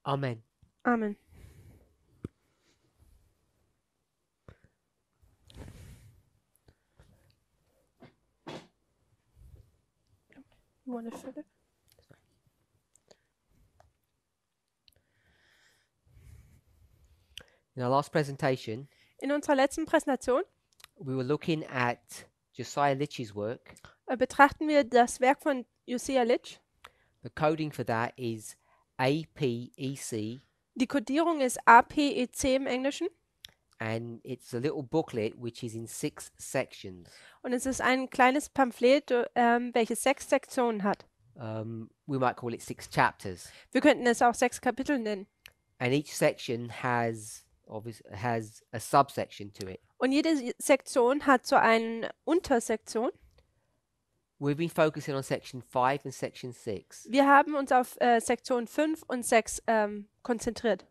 Amen. Amen. You want to fill it? In our last presentation, In unserer letzten Präsentation we were looking at Josiah Litch's work. betrachten wir das Werk von Josiah Litch. The coding for that is APEC, Die Kodierung ist APEC im Englischen and it's a little booklet which is in 6 sections. und es ist ein kleines Pamphlet, welches 6 Sektionen hat. We might call it 6 chapters. Wir könnten es auch 6 Kapitel nennen. And each section has a subsection to it. Und jede Sektion hat so eine Untersektion. We've been focusing on section 5 and section 6. Wir haben uns auf Sektion 5 und 6 konzentriert.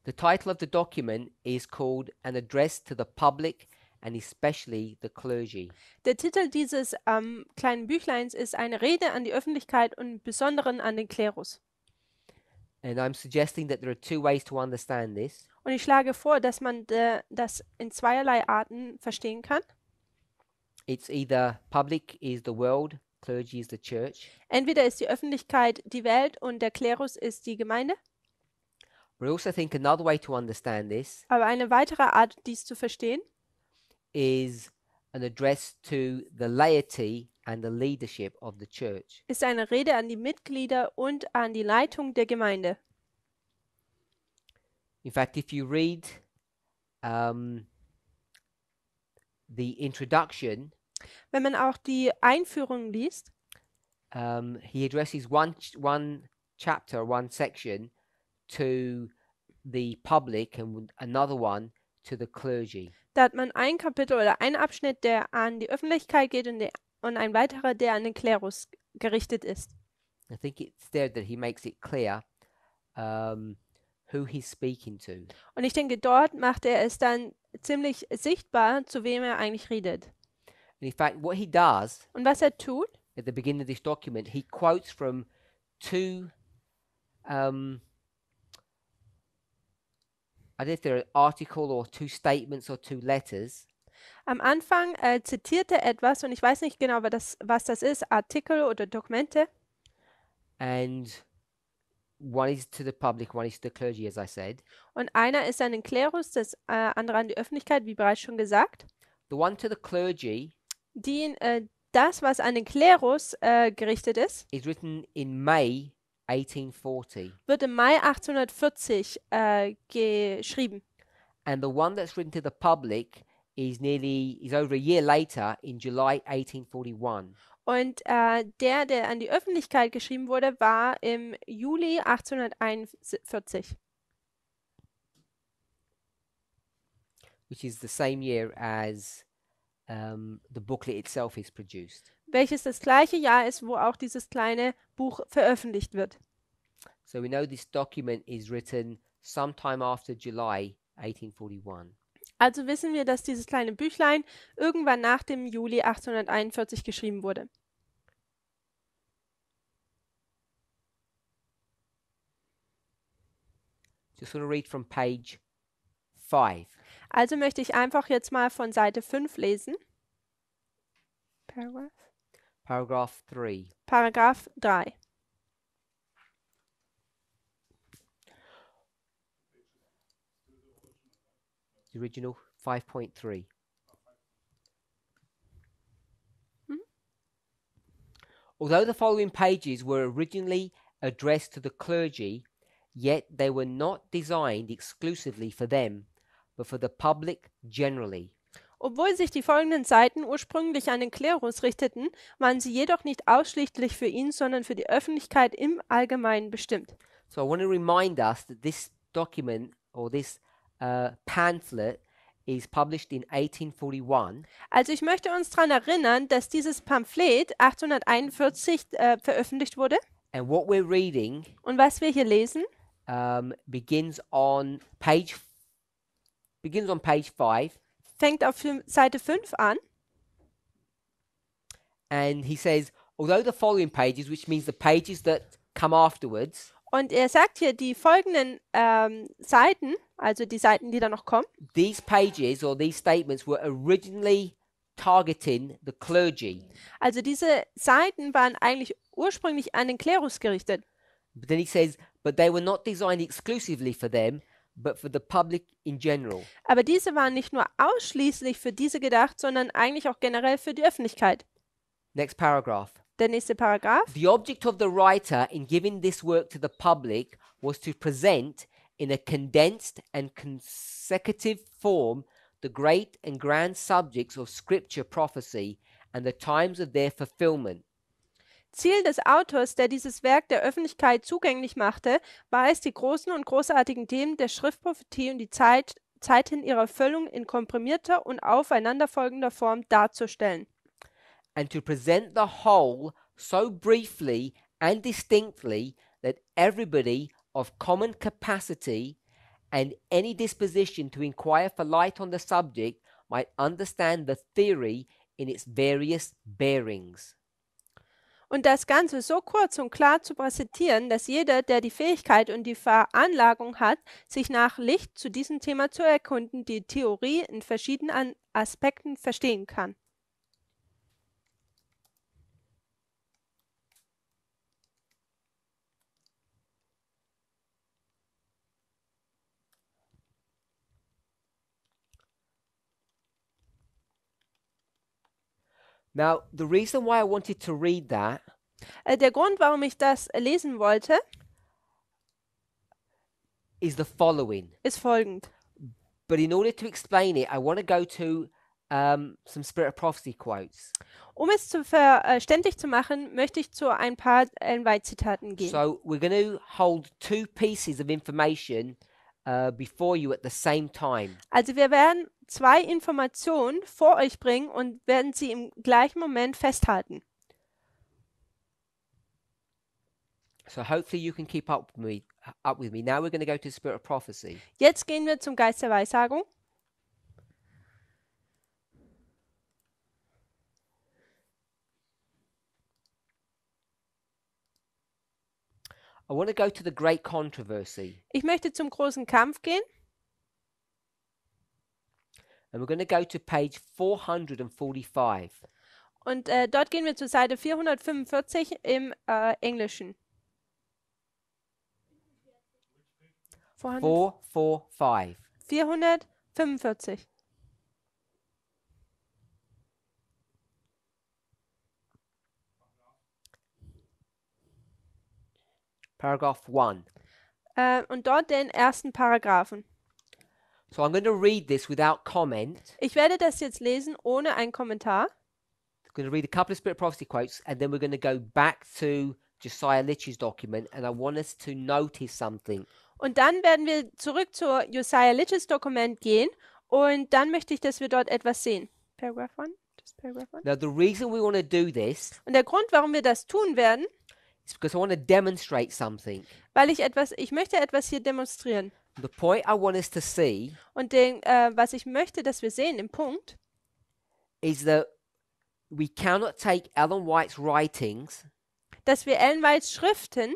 The title of the document is called An Address to the Public and Especially the Clergy. Der Titel dieses kleinen Büchleins ist eine Rede an die Öffentlichkeit und im Besonderen an den Klerus. And I'm suggesting that there are 2 ways to understand this. Und ich schlage vor, dass man das in zweierlei Arten verstehen kann. It's either public is the world, clergy is the church. Entweder ist die Öffentlichkeit die Welt und der Klerus ist die Gemeinde. But I also think another way to understand this Aber eine weitere Art, dies zu verstehen, is an address to the laity and the leadership of the church. ist eine Rede an die Mitglieder und an die Leitung der Gemeinde. In fact, if you read the introduction, Wenn man auch die Einführung liest, he addresses one chapter, one section to the public and another one to the clergy. da hat man ein Kapitel oder einen Abschnitt, der an die Öffentlichkeit geht und ein weiterer, der an den Klerus gerichtet ist. I think it's there that he makes it clear who he's speaking to. Und ich denke, dort macht er es dann ziemlich sichtbar, zu wem er eigentlich redet. And in fact, what he does Und was er tut, at the beginning of this document, he quotes from 2 I don't know if they're an article or 2 statements or 2 letters. am Anfang zitiert er etwas und ich weiß nicht genau, was das ist, Artikel oder Dokumente. And one is to the public, one is to the clergy, as I said. Und einer ist an den Klerus, das andere an die Öffentlichkeit, wie bereits schon gesagt. The one to the clergy Das, was an den Klerus gerichtet ist, is written in May 1840. wird im Mai 1840 geschrieben. And the one that's written to the public is over a year later in July 1841. Und der an die Öffentlichkeit geschrieben wurde, war im Juli 1841. Which is the same year as the booklet itself is produced. Welches das gleiche Jahr ist, wo auch dieses kleine Buch veröffentlicht wird. So we know this document is written sometime after July 1841. Also wissen wir, dass dieses kleine Büchlein irgendwann nach dem Juli 1841 geschrieben wurde. Just want to read from page 5. Also möchte ich einfach jetzt mal von Seite 5 lesen. Paragraph 3. Paragraph 3. The original 5.3. Although the following pages were originally addressed to the clergy, yet they were not designed exclusively for them, but for the public generally. Obwohl sich die folgenden Seiten ursprünglich an den Klerus richteten, waren sie jedoch nicht ausschließlich für ihn, sondern für die Öffentlichkeit im Allgemeinen bestimmt. So I want to remind us that this document or this pamphlet is published in 1841. Also ich möchte uns daran erinnern, dass dieses Pamphlet 1841 veröffentlicht wurde. And what we're reading Und was wir hier lesen, begins on page 5. fängt auf Seite 5 an. And he says, although the following pages, which means the pages that come afterwards, Und er sagt hier, die folgenden Seiten, also die Seiten, die da noch kommen, these pages or these statements were originally targeting the clergy. also diese Seiten waren eigentlich ursprünglich an den Klerus gerichtet. But then he says, but they were not designed exclusively for them, but for the public in general. Aber diese waren nicht nur ausschließlich für diese gedacht, sondern eigentlich auch generell für die Öffentlichkeit. Next paragraph. Der nächste Paragraph. The object of the writer in giving this work to the public was to present in a condensed and consecutive form the great and grand subjects of scripture prophecy and the times of their fulfillment. Ziel des Autors, der dieses Werk der Öffentlichkeit zugänglich machte, war es, die großen und großartigen Themen der Schriftprophetie und die Zeiten ihrer Erfüllung in komprimierter und aufeinanderfolgender Form darzustellen. And to present the whole so briefly and distinctly that everybody of common capacity and any disposition to inquire for light on the subject might understand the theory in its various bearings. Und das Ganze so kurz und klar zu präsentieren, dass jeder, der die Fähigkeit und die Veranlagung hat, sich nach Licht zu diesem Thema zu erkunden, die Theorie in verschiedenen Aspekten verstehen kann. Now, the reason why I wanted to read that Der Grund, warum ich das lesen wollte, is the following. ist folgend. But in order to explain it, I want to go to some Spirit of Prophecy quotes. Um es verständlich zu machen, möchte ich zu ein paar Zitaten gehen. So we're going to hold two pieces of information before you at the same time. Also wir werden zwei Informationen vor euch bringen und werden sie im gleichen Moment festhalten. So hopefully you can keep up with me. Now we're going to go to the Spirit of Prophecy. Jetzt gehen wir zum Geist der Weissagung. I want to go to the Great Controversy. Ich möchte zum großen Kampf gehen. And we're going to go to page 445. Und dort gehen wir zur Seite 445 im Englischen. 445. 445. Paragraph 1. Und dort den ersten Paragraphen. So I'm going to read this without comment. Ich werde das jetzt lesen ohne einen Kommentar. I'm going to read a couple of Spirit of Prophecy quotes and then we're going to go back to Josiah Litch's document and I want us to notice something. Und dann werden wir zurück zu Josiah Litch's Dokument gehen und dann möchte ich, dass wir dort etwas sehen. Paragraph 1? Just paragraph 1. Now the reason we want to do this Und der Grund, warum wir das tun werden, is because I want to demonstrate something. weil ich möchte etwas hier demonstrieren. The point I want us to see Und was ich möchte, dass wir sehen im Punkt, is that we cannot take Ellen White's writings, dass wir Ellen Whites Schriften,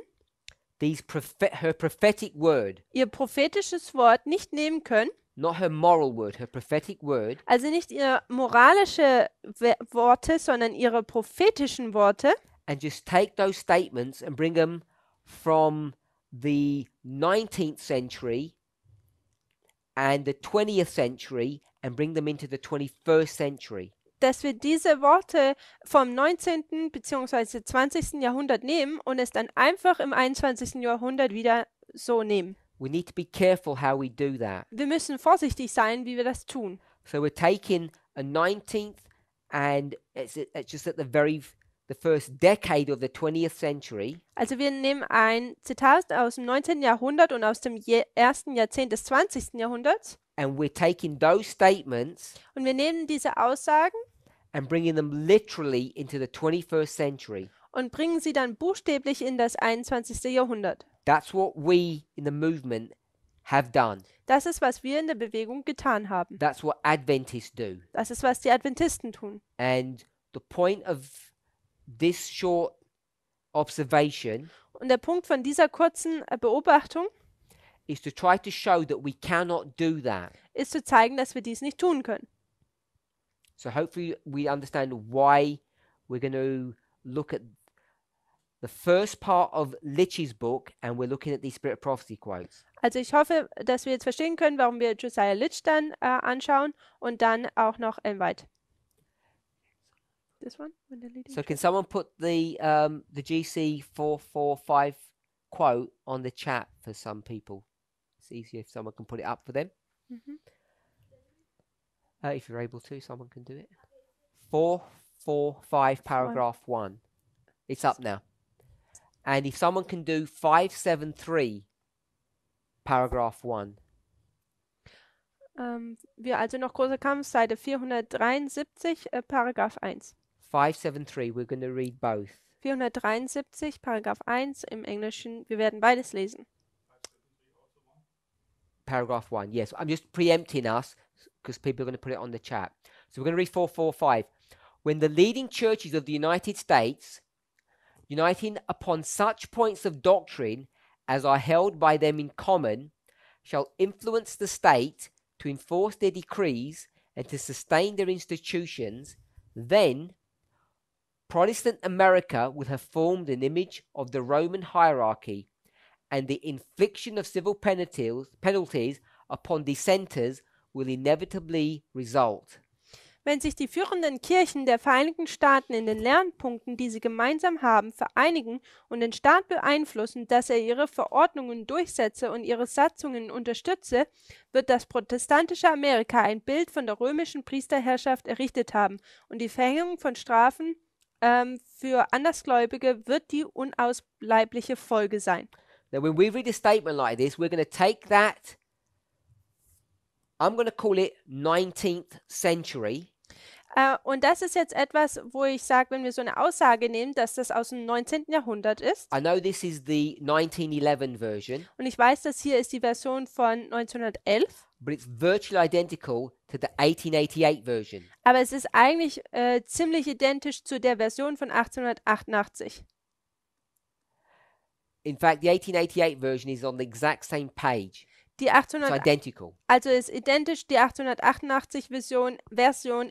her prophetic word, ihr prophetisches Wort nicht nehmen können, not her moral word, her prophetic word, also nicht ihre moralische Worte, sondern ihre prophetischen Worte, and just take those statements and bring them from the 19th century and the 20th century and bring them into the 21st century. dass wir diese Worte vom 19. bzw. 20. Jahrhundert nehmen und es dann einfach im 21. Jahrhundert wieder so nehmen. We need to be careful how we do that. Wir müssen vorsichtig sein, wie wir das tun. So we're taking a 19th and it's just at the first decade of the 20th century. Also wir nehmen ein Zitat aus dem 19. Jahrhundert und aus dem ersten Jahrzehnt des 20. Jahrhunderts. And we're taking those statements Und wir nehmen diese Aussagen and bringing them literally into the 21st century. und bringen sie dann buchstäblich in das 21. Jahrhundert. That's what we in the movement have done. Das ist, was wir in der Bewegung getan haben. That's what Adventists do. Das ist, was die Adventisten tun. And the point of this short observation Und der Punkt von dieser kurzen Beobachtung is to try to show that we cannot do that. ist zu zeigen, dass wir dies nicht tun können. So hopefully we understand why we're going to look at the first part of Litch's book and we're looking at these Spirit of Prophecy quotes. Also ich hoffe, dass wir jetzt verstehen können, warum wir Josiah Litch dann anschauen und dann auch noch White. This one? When the leading So can someone put the GC 445 quote on the chat for some people? It's easier if someone can put it up for them. If you're able to, someone can do it. 445 paragraph 1. It's up now. And if someone can do 573 paragraph 1. Wir also noch großer Kampf, Seite 473, Paragraph 1. 573, we're going to read both. 473, Paragraph 1 im Englischen. Wir werden beides lesen. Paragraph 1, yes. I'm just preempting us because people are going to put it on the chat. So we're going to read 445. When the leading churches of the United States, uniting upon such points of doctrine as are held by them in common, shall influence the state to enforce their decrees and to sustain their institutions, then Protestant America will have formed an image of the Roman hierarchy, and the infliction of civil penalties upon dissenters will inevitably result. Wenn sich die führenden Kirchen der Vereinigten Staaten in den Lernpunkten, die sie gemeinsam haben, vereinigen und den Staat beeinflussen, dass er ihre Verordnungen durchsetze und ihre Satzungen unterstütze, wird das protestantische Amerika ein Bild von der römischen Priesterherrschaft errichtet haben und die Verhängung von Strafen für Andersgläubige wird die unausbleibliche Folge sein. Now, when we read a statement like this, we're going to take that, I'm going to call it 19th century. Und das ist jetzt etwas, wo ich sage, wenn wir so eine Aussage nehmen, dass das aus dem 19. Jahrhundert ist. I know this is the 1911 version, Und ich weiß, dass hier ist die Version von 1911. but it's virtually identical to the 1888 version. Aber es ist eigentlich ziemlich identisch zu der Version von 1888. In fact, the 1888 version is on the exact same page. Die It's 800, identical. also ist identisch, die 888 Version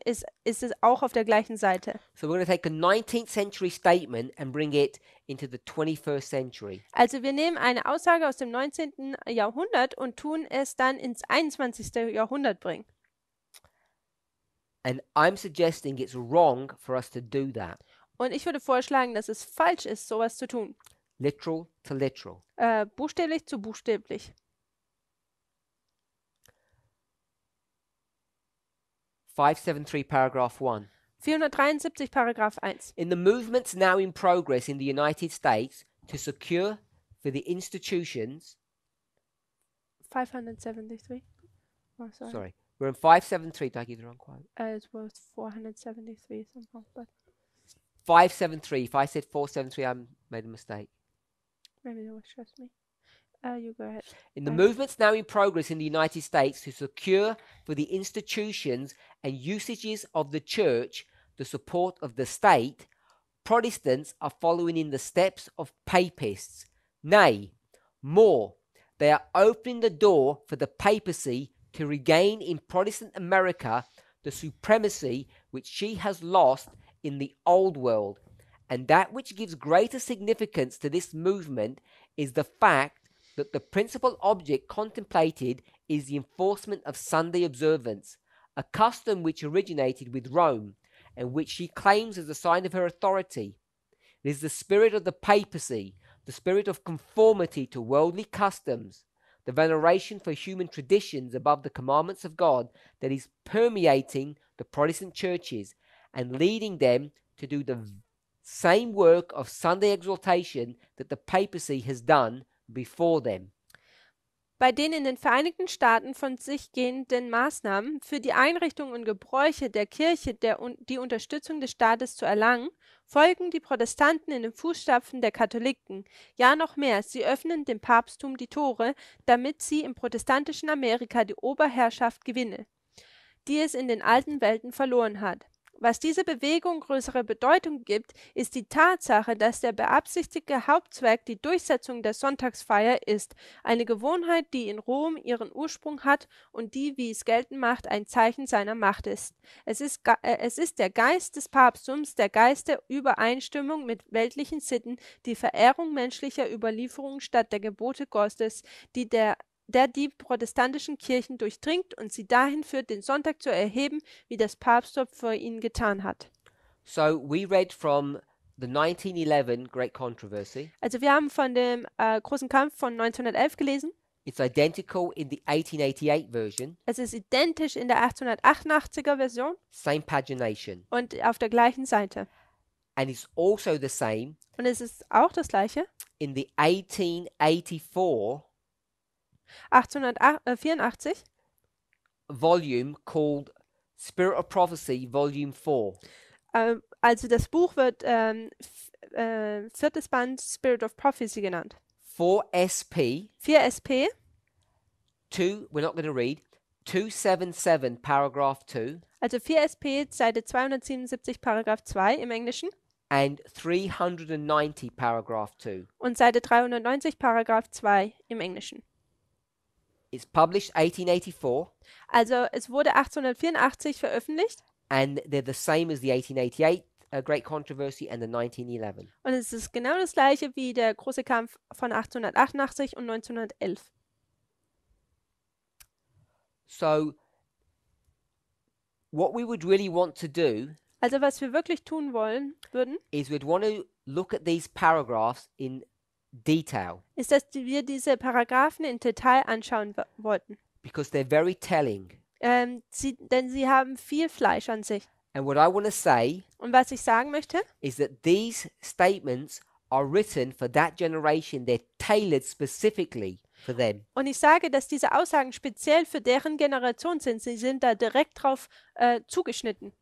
ist es auch auf der gleichen Seite. So we're going to take a 19th century statement and bring it into the 21st century. Also wir nehmen eine Aussage aus dem 19. Jahrhundert und tun es dann ins 21. Jahrhundert bringen. And I'm suggesting it's wrong for us to do that. Und ich würde vorschlagen, dass es falsch ist, sowas zu tun. Literal to literal. Buchstäblich zu buchstäblich. 573 paragraph 1. 473 Paragraph 1. In the movements now in progress in the United States to secure for the institutions 573. Oh, sorry, we're in 573. Did I give the wrong quote? It was 473 somehow, but 573. If I said 473, I made a mistake. maybe it was just me. You go ahead. In the movements now in progress in the United States to secure for the institutions and usages of the church the support of the state, Protestants are following in the steps of papists. Nay, more, they are opening the door for the papacy to regain in Protestant America the supremacy which she has lost in the old world. And that which gives greater significance to this movement is the fact that the principal object contemplated is the enforcement of Sunday observance, a custom which originated with Rome and which she claims as a sign of her authority. It is the spirit of the papacy, the spirit of conformity to worldly customs, the veneration for human traditions above the commandments of God that is permeating the Protestant churches and leading them to do the same work of Sunday exaltation that the papacy has done before them. Bei den in den Vereinigten Staaten von sich gehenden Maßnahmen für die Einrichtung und Gebräuche der Kirche die Unterstützung des Staates zu erlangen, folgen die Protestanten in den Fußstapfen der Katholiken. Ja, noch mehr, sie öffnen dem Papsttum die Tore, damit sie im protestantischen Amerika die Oberherrschaft gewinne, die es in den alten Welten verloren hat. Was diese Bewegung größere Bedeutung gibt, ist die Tatsache, dass der beabsichtigte Hauptzweck die Durchsetzung der Sonntagsfeier ist, eine Gewohnheit, die in Rom ihren Ursprung hat und die, wie es geltend macht, ein Zeichen seiner Macht ist. Es ist der Geist des Papsttums, der Geist der Übereinstimmung mit weltlichen Sitten, die Verehrung menschlicher Überlieferungen statt der Gebote Gottes, der die protestantischen Kirchen durchdringt und sie dahin führt, den Sonntag zu erheben, wie das Papsttum vor ihnen getan hat. So we read from the 1911 Great Controversy. Also wir haben von dem großen Kampf von 1911 gelesen. It's identical in the 1888 version, Es ist identisch in der 1888er Version same pagination. und auf der gleichen Seite. And it's also the same Und es ist auch das gleiche. in the 1884 1884, volume called Spirit of Prophecy, Volume 4. also das Buch wird viertes Band Spirit of Prophecy genannt. 4SP 4SP, 2, we're not going to read, 277, paragraph 2, also 4SP, Seite 277, Paragraph 2 im Englischen and 390, paragraph 2. und Seite 390, Paragraph 2 im Englischen. It's published 1884, Also es wurde 1884 veröffentlicht and they're the same as the 1888 Great Controversy and the 1911. und es ist genau das gleiche wie der große Kampf von 1888 und 1911. So, what we would really want to do Also was wir wirklich tun würden, is we'd want to look at these paragraphs in detail ist, dass wir diese Paragraphen in Detail anschauen wollten. because they're very telling. Denn sie haben viel Fleisch an sich. And what I want to say Und was ich sagen möchte, is that these statements are written for that generation. They're tailored specifically for them. und ich sage, dass diese Aussagen speziell für deren Generation sind. Sie sind da direkt drauf zugeschnitten.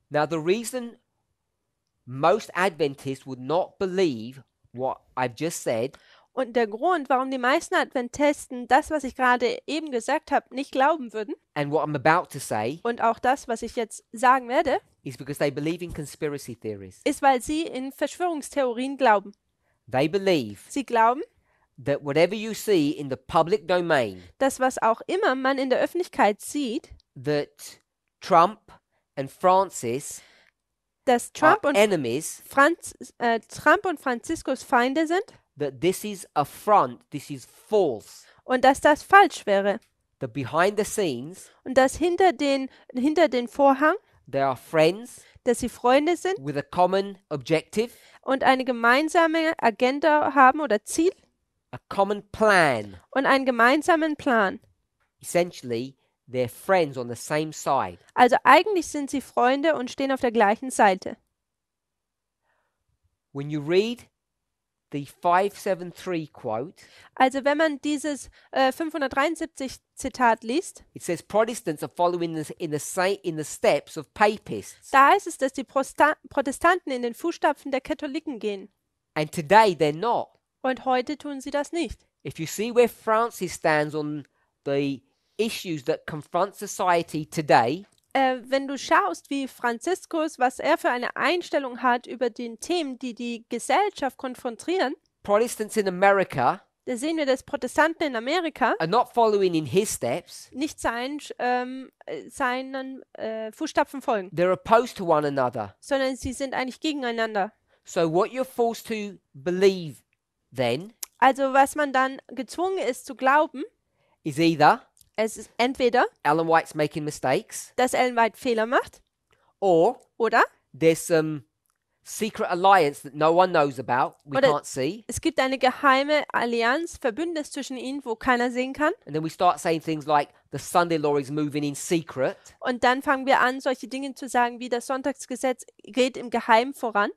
Now, the reason most Adventists would not believe what I've just said Und der Grund, warum die meisten Adventisten das, was ich gerade eben gesagt habe, nicht glauben würden and what I'm about to say und auch das, was ich jetzt sagen werde, is because they believe in conspiracy theories. ist, weil sie in Verschwörungstheorien glauben. They believe Sie glauben, that whatever you see in the public domain, dass was auch immer man in der Öffentlichkeit sieht, that Trump and Francis dass are Trump und enemies, Franziskus Feinde sind that this is a front, this is false, und dass das falsch wäre. that behind the scenes Und dass hinter den Vorhang, they are friends dass sie Freunde sind with a common objective, und eine gemeinsame Agenda haben oder Ziel a common plan. und einen gemeinsamen Plan. Essentially, they're friends on the same side. Also eigentlich sind sie Freunde und stehen auf der gleichen Seite. When you read the 573 quote, Also wenn man dieses 573 Zitat liest, it says Protestants are following in the steps of papists. da heißt es, dass die Protestanten in den Fußstapfen der Katholiken gehen. And today they're not. Und heute tun sie das nicht. If you see where Francis stands on the issues that confront society today, Wenn du schaust, wie Franziskus, was er für eine Einstellung hat über den Themen, die die Gesellschaft konfrontieren, Protestants in America da sehen wir, dass Protestanten in Amerika are not following in his steps. nicht seinen Fußstapfen folgen, They're opposed to one another. sondern sie sind eigentlich gegeneinander. So what you're forced to believe then Also was man dann gezwungen ist zu glauben, is either es ist entweder, Ellen White's making mistakes, dass Ellen White Fehler macht, or oder there's some secret alliance that no one knows about, we Oder- can't see, es gibt eine geheime Allianz, Verbündnis zwischen ihnen, wo keiner sehen kann. and then we start saying things like the Sunday law is moving in secret, Und dann fangen wir an, solche Dinge zu sagen, wie das Sonntagsgesetz geht im Geheimen voran.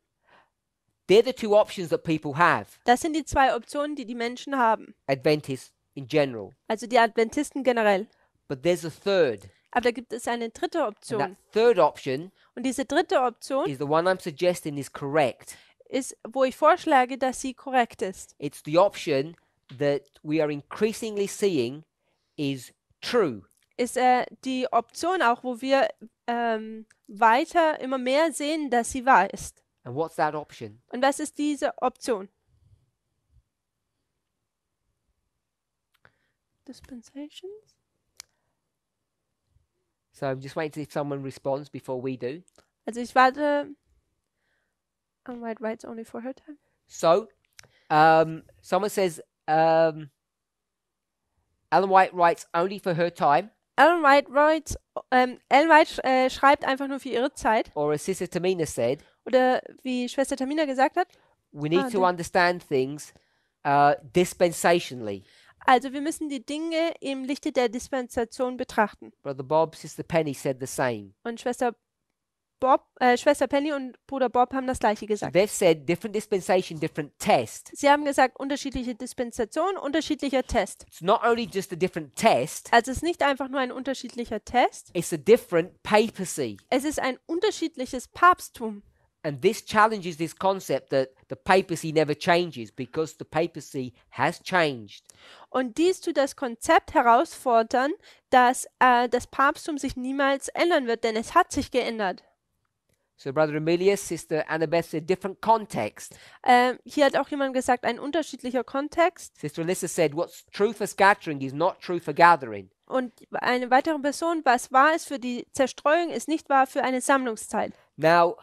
they're the two options that people have, Das sind die zwei Optionen, die die Menschen haben. Adventists in general. Also die Adventisten generell. But there's a third, Aber da gibt es eine dritte and that Option. third option Und diese dritte Option is the one I'm suggesting is correct. ist, wo ich vorschlage, dass sie korrekt ist. It's the option that we are increasingly seeing is true. ist die Option auch, wo wir weiter immer mehr sehen, dass sie wahr ist. And what's that option? Und was ist diese Option? Dispensations? So I'm just waiting to see if someone responds before we do. Also ich warte. Ellen White writes only for her time. So, someone says Ellen White writes only for her time, Ellen White schreibt einfach nur für ihre Zeit. or as Sister Tamina said, Oder wie Schwester Tamina gesagt hat. we need to understand things dispensationally. Also wir müssen die Dinge im Lichte der Dispensation betrachten. Brother Bob, Sister Penny said the same. Und Schwester Penny und Bruder Bob haben das Gleiche So gesagt. they've said different dispensation, different test. Sie haben gesagt, unterschiedliche Dispensation, unterschiedlicher Test. It's not only just a different test, Also es ist nicht einfach nur ein unterschiedlicher Test, it's a different papacy. es ist ein unterschiedliches Papsttum. And this challenges this concept that the papacy never changes because the papacy has changed. Und dies tut das Konzept herausfordern, dass das Papsttum sich niemals ändern wird, denn es hat sich geändert. So Brother Emilius, Sister Annabeth said different context. Hier hat auch jemand gesagt, ein unterschiedlicher Kontext. Sister Alyssa said what's true for scattering is not true for gathering. Und eine weitere Person, was wahr ist für die Zerstreuung, ist nicht wahr für eine Sammlungszeit. Now,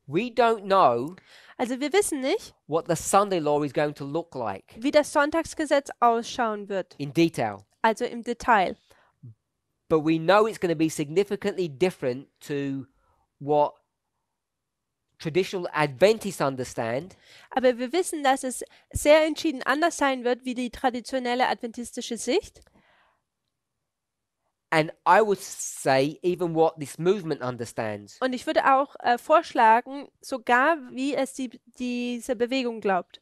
we don't know Also wir wissen nicht, what the Sunday law is going to look like wie das Sonntagsgesetz ausschauen wird, in detail. also im Detail. But we know it's going to be significantly different to what traditional Adventists understand, Aber wir wissen, dass es sehr entschieden anders sein wird, wie die traditionelle adventistische Sicht. and I would say even what this movement understands. Und ich würde auch vorschlagen, sogar wie es diese Bewegung glaubt.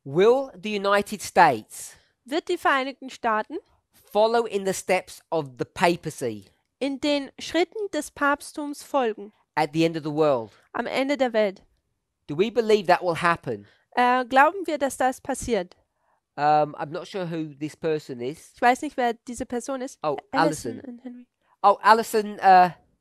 Will the United States Wird die Vereinigten Staaten follow in the steps of the papacy in den Schritten des Papsttums folgen, at the end of the world? am Ende der Welt? Do we believe that will happen? Glauben wir, dass das passiert? I'm not sure who this person is. Ich weiß nicht, wer diese Person ist. Oh, Alison Alison. und Henry. Oh, Alison,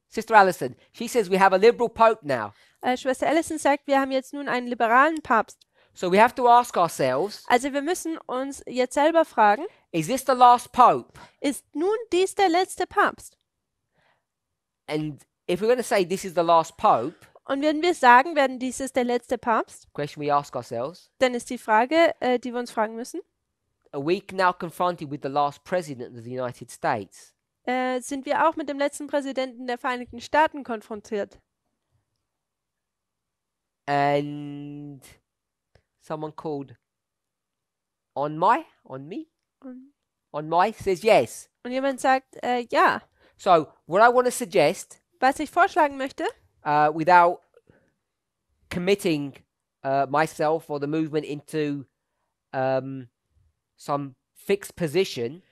Sister Alison. She says we have a liberal pope now. Schwester Alison sagt, wir haben jetzt nun einen liberalen Papst. So we have to ask ourselves, Also wir müssen uns jetzt selber fragen, is this the last pope? ist nun dies der letzte Papst? And if we're going to say this is the last pope, Und wenn wir sagen werden, dies ist der letzte Papst, question we ask ourselves, dann ist die Frage, die wir uns fragen müssen, are we now confronted with the last president of the United States? sind wir auch mit dem letzten Präsidenten der Vereinigten Staaten konfrontiert? And someone called on me says yes. Und jemand sagt, ja. So what I want to suggest, Was ich vorschlagen möchte, without committing myself or the movement into some fixed position,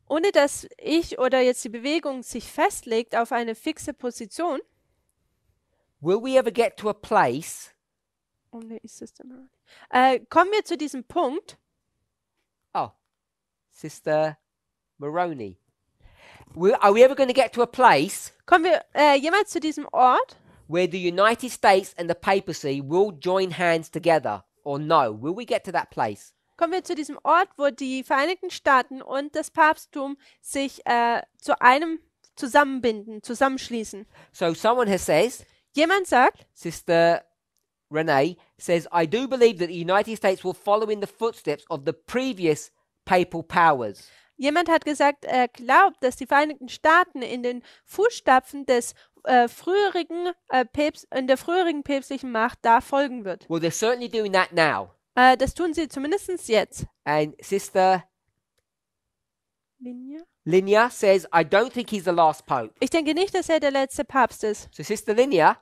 ohne dass ich oder jetzt die Bewegung sich festlegt auf eine fixe Position, will we ever get to a place? kommen wir zu diesem Punkt, Oh, Sister Maroney. Are we ever going to get to a place kommen wir jemals zu diesem Ort, where the United States and the papacy will join hands together? Or no? Will we get to that place? kommen wir zu diesem Ort, wo die Vereinigten Staaten und das Papsttum sich zu einem zusammenbinden, zusammenschließen. So someone has says, Jemand sagt, Sister Renee says, I do believe that the United States will follow in the footsteps of the previous papal powers. jemand hat gesagt, er glaubt, dass die Vereinigten Staaten in den Fußstapfen des früheren päpstlichen Macht da folgen wird. Well, they're certainly doing that now. Das tun sie zumindest jetzt. And Sister Linie? Linia says, I don't think he's the last pope. Ich denke nicht, dass er der letzte Papst ist. So Sister Linia,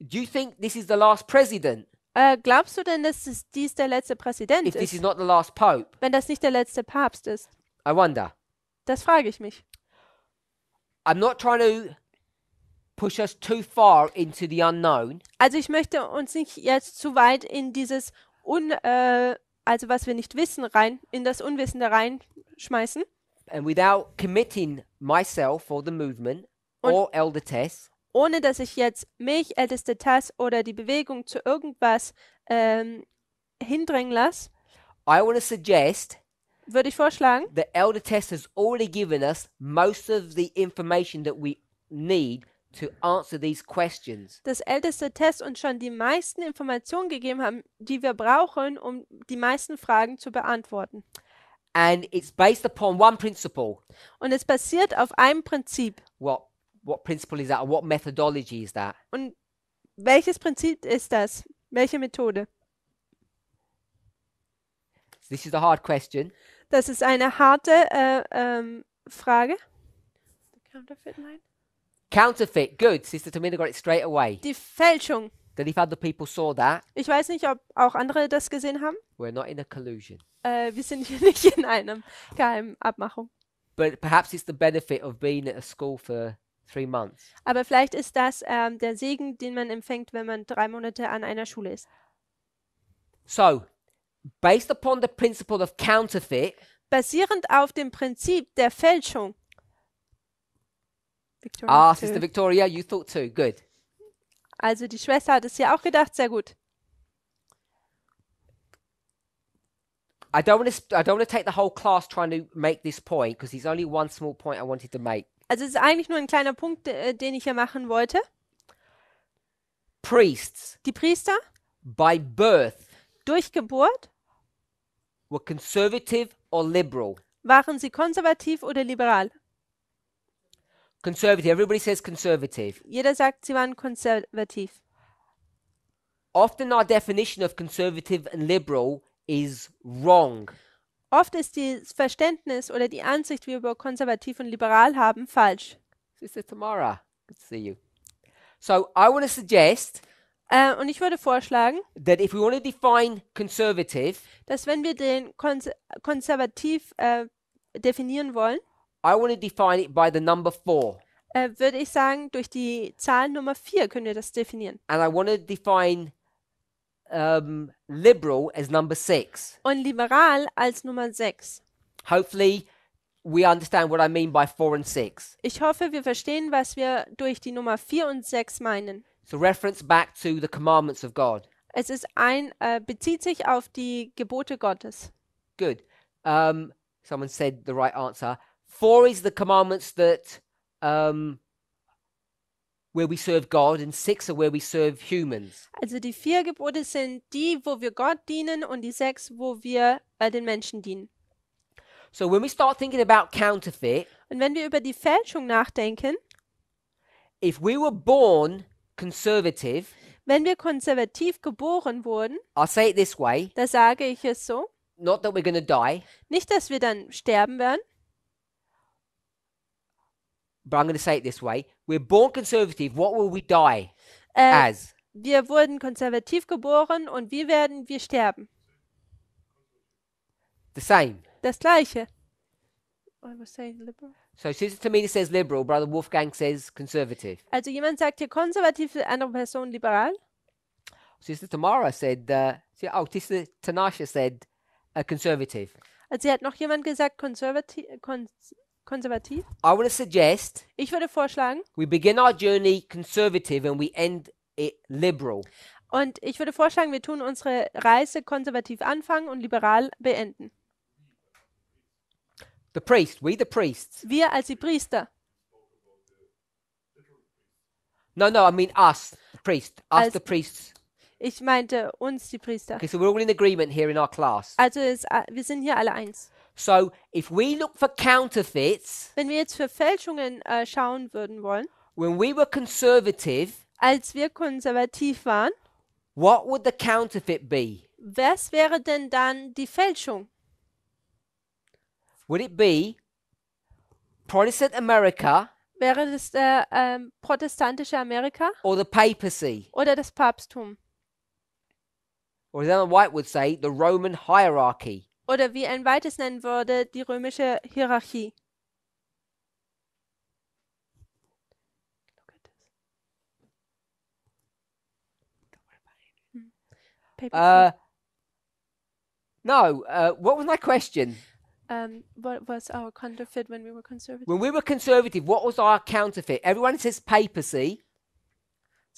do you think this is the last president Glaubst du denn, dass dies der letzte Präsident if this is ist, not the last pope? wenn das nicht der letzte Papst ist? I wonder. Das frage ich mich. I'm not trying to push us too far into the unknown. Also ich möchte uns nicht jetzt zu weit in dieses also was wir nicht wissen, rein in das Unwissende reinschmeißen. And without committing myself or the movement Und- or Elder Tess, Ohne dass ich jetzt mich, älteste Tass oder die Bewegung zu irgendwas hindrängen lasse, I want to suggest würde ich vorschlagen, that Elder Tess has already given us most of the information that we need to answer these questions. dass älteste Tass uns schon die meisten Informationen gegeben haben, die wir brauchen, um die meisten Fragen zu beantworten. And it's based upon one principle. Und es basiert auf einem Prinzip. What principle is that, or what methodology is that? Und welches Prinzip ist das? Welche Methode? This is the hard question. Das ist eine harte Frage. Counterfeit line? Counterfeit. Good. Sister Tamina got it straight away. Die Fälschung. That if other people saw that, Ich weiß nicht, ob auch andere das gesehen haben. we're not in a collusion. Wir sind hier nicht in einem geheimen Abmachung. But perhaps it's the benefit of being at a school for 3 months. Aber vielleicht ist das der Segen, den man empfängt, wenn man 3 Monate an einer Schule ist. So, based upon the principle of counterfeit, Basierend auf dem Prinzip der Fälschung. Victoria, Sister Victoria, you thought too. Good. also die Schwester hat es ja auch gedacht, sehr gut. I don't want to take the whole class trying to make this point because there's only one small point I wanted to make. Also es ist eigentlich nur ein kleiner Punkt, den ich hier machen wollte. Priests, Die Priester by birth, durch Geburt, were conservative or liberal. waren sie konservativ oder liberal? Conservative. Everybody says conservative. Jeder sagt, sie waren konservativ. Often our definition of conservative and liberal is wrong. Oft ist das Verständnis oder die Ansicht, wie wir über konservativ und liberal haben, falsch. Sister Tamara, good to see you. So I want to suggest Und ich würde vorschlagen, that if we want to define conservative, dass wenn wir den konservativ definieren wollen, I want to define it by the number 4. würde ich sagen, durch die Zahl Nummer 4 können wir das definieren. And I want to define liberal as number 6. Und liberal als Nummer 6. Hopefully we understand what I mean by 4 and 6. Ich hoffe, wir verstehen, was wir durch die Nummer 4 und 6 meinen. So reference back to the commandments of God. Es ist bezieht sich auf die Gebote Gottes. Good. Someone said the right answer. 4 is the commandments that where we serve God, and 6 are where we serve humans. Also die 4 Gebote sind die, wo wir Gott dienen, und die 6, wo wir den Menschen dienen. So when we start thinking about counterfeit, Und wenn wir über die Fälschung nachdenken, if we were born conservative, wenn wir konservativ geboren wurden, I'll say it this way, da sage ich es so, not that we're going to die, nicht, dass wir dann sterben werden, but I'm going to say it this way. We're born conservative. What will we die äh, as? wir wurden konservativ geboren und wie werden wir sterben? The same. Das Gleiche. I was saying liberal. So Sister Tamina says liberal, Brother Wolfgang says conservative. Also jemand sagt hier konservativ, die andere Person liberal. Sister Tamara said, Sister Tanasha said conservative. Also hat noch jemand gesagt konservativ. I want to suggest Ich würde vorschlagen, we begin our journey conservative and we end it liberal. und ich würde vorschlagen, wir tun unsere Reise konservativ anfangen und liberal beenden. The priest, we the priests. Wir als die Priester. No, I mean us, the priest. Us, Als- the priests. Ich meinte uns, die Priester. Okay, so we're all in agreement here in our class. Also wir sind hier alle eins. So if we look for counterfeits, Wenn wir jetzt für Fälschungen schauen würden wollen, when we were conservative, als wir konservativ waren, what would the counterfeit be? was wäre denn dann die Fälschung? Would it be Protestant America Wäre das protestantische Amerika or the papacy? oder das Papsttum? Or as Ellen White would say, the Roman hierarchy. Oder wie ein Weites nennen würde, die römische Hierarchie. Uh, No, what was my question? What was our counterfeit when we were conservative? When we were conservative, what was our counterfeit? Everyone says papacy.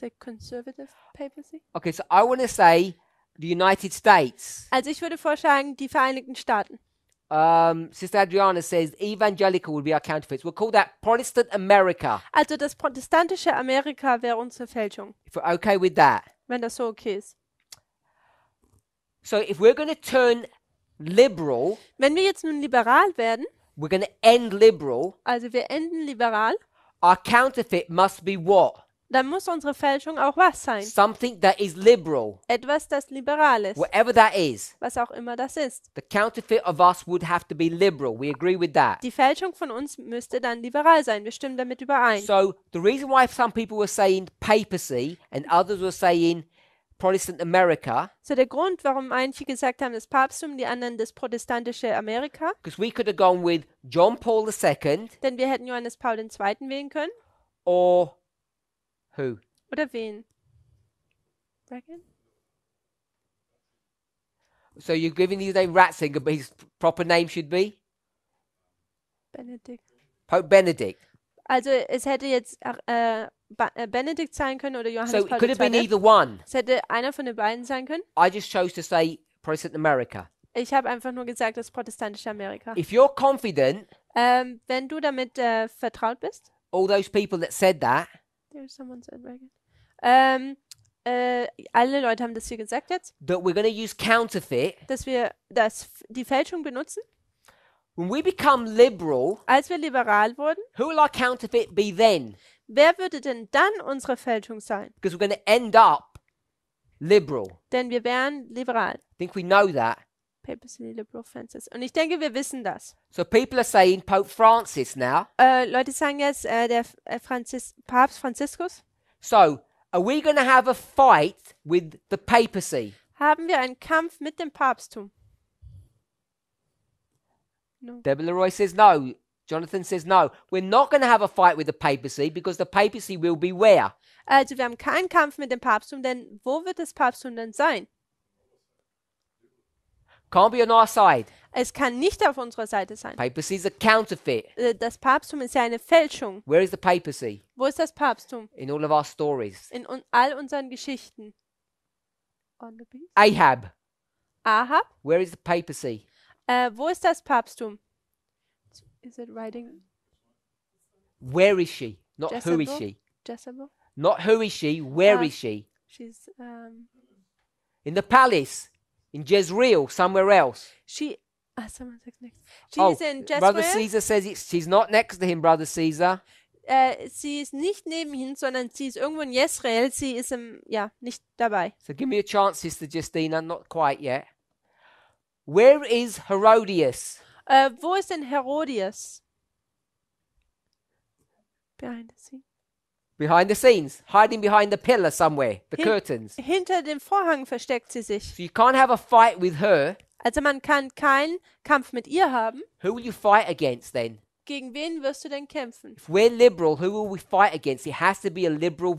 The conservative papacy? Okay, so I want to say the United States. Also ich würde vorschlagen, die Vereinigten Staaten. Sister Adriana says evangelical would be our counterfeit. We'll call that Protestant America. Also das protestantische Amerika wäre unsere Fälschung, If we're okay with that. wenn das so okay ist. So if we're going to turn liberal, Wenn wir jetzt nun liberal werden, we're going to end liberal, also wir enden liberal, our counterfeit must be what? dann muss unsere Fälschung auch was sein? Something that is liberal. Etwas, das liberal ist, Whatever that is. was auch immer das ist. The counterfeit of us would have to be liberal. We agree with that. Die Fälschung von uns müsste dann liberal sein. Wir stimmen damit überein. So the reason why some people were saying papacy and others were saying Protestant America, So der Grund, warum manche gesagt haben, das Papsttum, die anderen das protestantische Amerika, because we could have gone with John Paul II denn wir hätten Johannes Paul II. Wählen können. or who? Oder wen? Reagan? So you're giving his name Ratzinger, but his proper name should be Benedikt. Pope Benedict. Also es hätte jetzt Benedikt sein können oder Johannes So it Paul could have been II. either one. Es hätte einer von den beiden sein können. I just chose to say Protestant America. Ich habe einfach nur gesagt, das protestantische Amerika. If you're confident, Wenn du damit vertraut bist. all those people that said that, There's someone said Reagan. Alle Leute haben das hier gesagt jetzt, that we're going to use counterfeit, dass wir die Fälschung benutzen. when we become liberal, Als wir liberal wurden, who will our counterfeit be then? wer würde denn dann unsere Fälschung sein? Because we're going to end up liberal. Denn wir wären liberal. I think we know that. Papacy, Liberal, Francis. Und ich denke, wir wissen das. So people are saying Pope Francis now. Leute sagen jetzt, der Papst Franziskus, So are we going to have a fight with the papacy? haben wir einen Kampf mit dem Papsttum. No. Deborah Leroy says no. Jonathan says no. We're not going to have a fight with the papacy because the papacy will be where? Also wir haben keinen Kampf mit dem Papsttum, denn wo wird das Papsttum denn sein? Can't be on our side. Es kann nicht auf unserer Seite sein. Papacy is a counterfeit. Das Papsttum ist ja eine Fälschung. Where is the papacy? Wo ist das Papsttum? In all of our stories. In all unseren Geschichten. On the beach? Ahab. Ahab? Where is the papacy? Wo ist das Papsttum? Is it writing? Where is she? Not who is Jezebel? she? Jezebel? Not who is she. Where Ah. is she? She's, In the palace. In Jezreel. Somewhere else. someone says next. She's in Brother Jezreel. Caesar says she's not next to him, Brother Caesar. Sie ist nicht neben ihm, sondern sie ist irgendwo in Jezreel. Sie ist nicht dabei. So give me a chance, Sister Justina. Not quite yet. Where is Herodias? Wo ist denn Herodias? Behind the scene. Behind the scenes. Hiding behind the pillar somewhere. The Hin- curtains. Hinter dem Vorhang versteckt sie sich. So you can't have a fight with her. Also man kann keinen Kampf mit ihr haben. Who will you fight against then? Gegen wen wirst du denn kämpfen? If we're liberal, who will we fight against? It has to be a liberal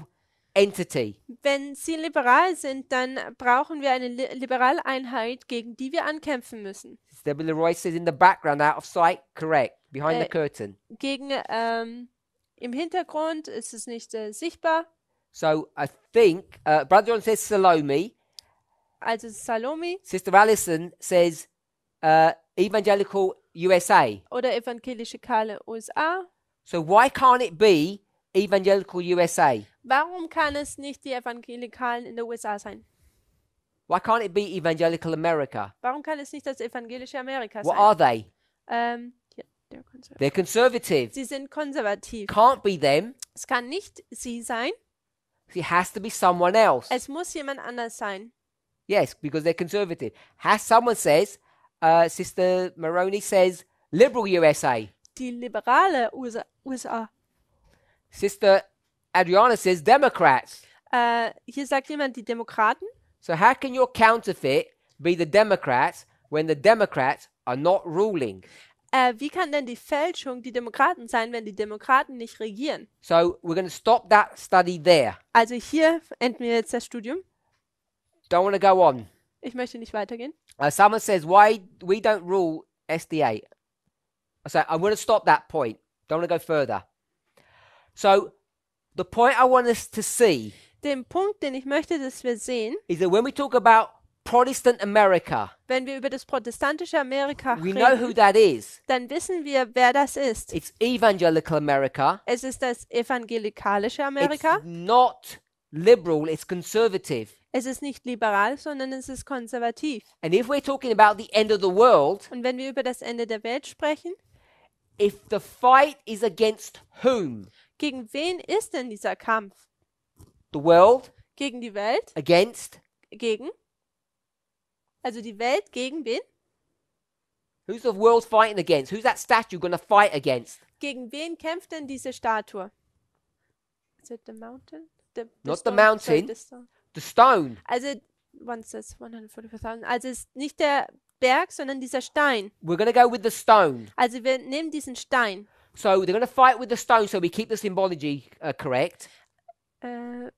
entity. Wenn sie liberal sind, dann brauchen wir eine liberale Einheit, gegen die wir ankämpfen müssen. Deborah Leroy says in the background, out of sight. Correct. Behind the Äh, curtain. Gegen im Hintergrund ist es nicht sichtbar. So I think Brother John says Salome. Also Salome Sister Alison says evangelical USA. oder evangelikale USA. So why can't it be evangelical USA? Warum kann es nicht die Evangelikalen in den USA sein? Why can't it be evangelical America? Warum kann es nicht das evangelische Amerika What sein? are they? Ja, they're conservative. They're conservative. Sie sind konservativ. Can't be them. Es kann nicht sie sein. It has to be someone else. Es muss jemand anders sein. Yes, because they're conservative. Has someone says, Sister Maroney says, liberal USA. Die liberale USA. Sister Adriana says, Democrats. Hier sagt jemand die Demokraten. So how can your counterfeit be the Democrats when the Democrats are not ruling? Wie kann denn die Fälschung die Demokraten sein, wenn die Demokraten nicht regieren? So we're going to stop that study there. Also hier enden wir jetzt das Studium. Don't want to go on. Ich möchte nicht weitergehen. Someone says, why we don't rule SDA? I say, I want to stop that point. Don't want to go further. So, the point I want us to see Den Punkt, den ich möchte, dass wir sehen, is that when we talk about Protestant America, wenn wir über das protestantische Amerika we know who reden, that is. dann wissen wir, wer das ist. It's evangelical America. Es ist das evangelikalische It's Amerika. not liberal, it's conservative. Es ist nicht liberal, sondern es ist konservativ. And if we're talking about the end of the world, Und wenn wir über das Ende der Welt sprechen, if the fight is against whom? gegen wen ist denn dieser Kampf? The world Gegen die Welt? against? Gegen? Also die Welt gegen wen? Who's the world fighting against? Who's that statue going to fight against? Gegen wen kämpft denn diese Statue? Is it the mountain? Not the stone. mountain. Sorry, the stone. The stone. Also, one says 144,000. Also es ist nicht der Berg, sondern dieser Stein. We're going to go with the stone. Also wir nehmen diesen Stein. So they're going to fight with the stone so we keep the symbology correct.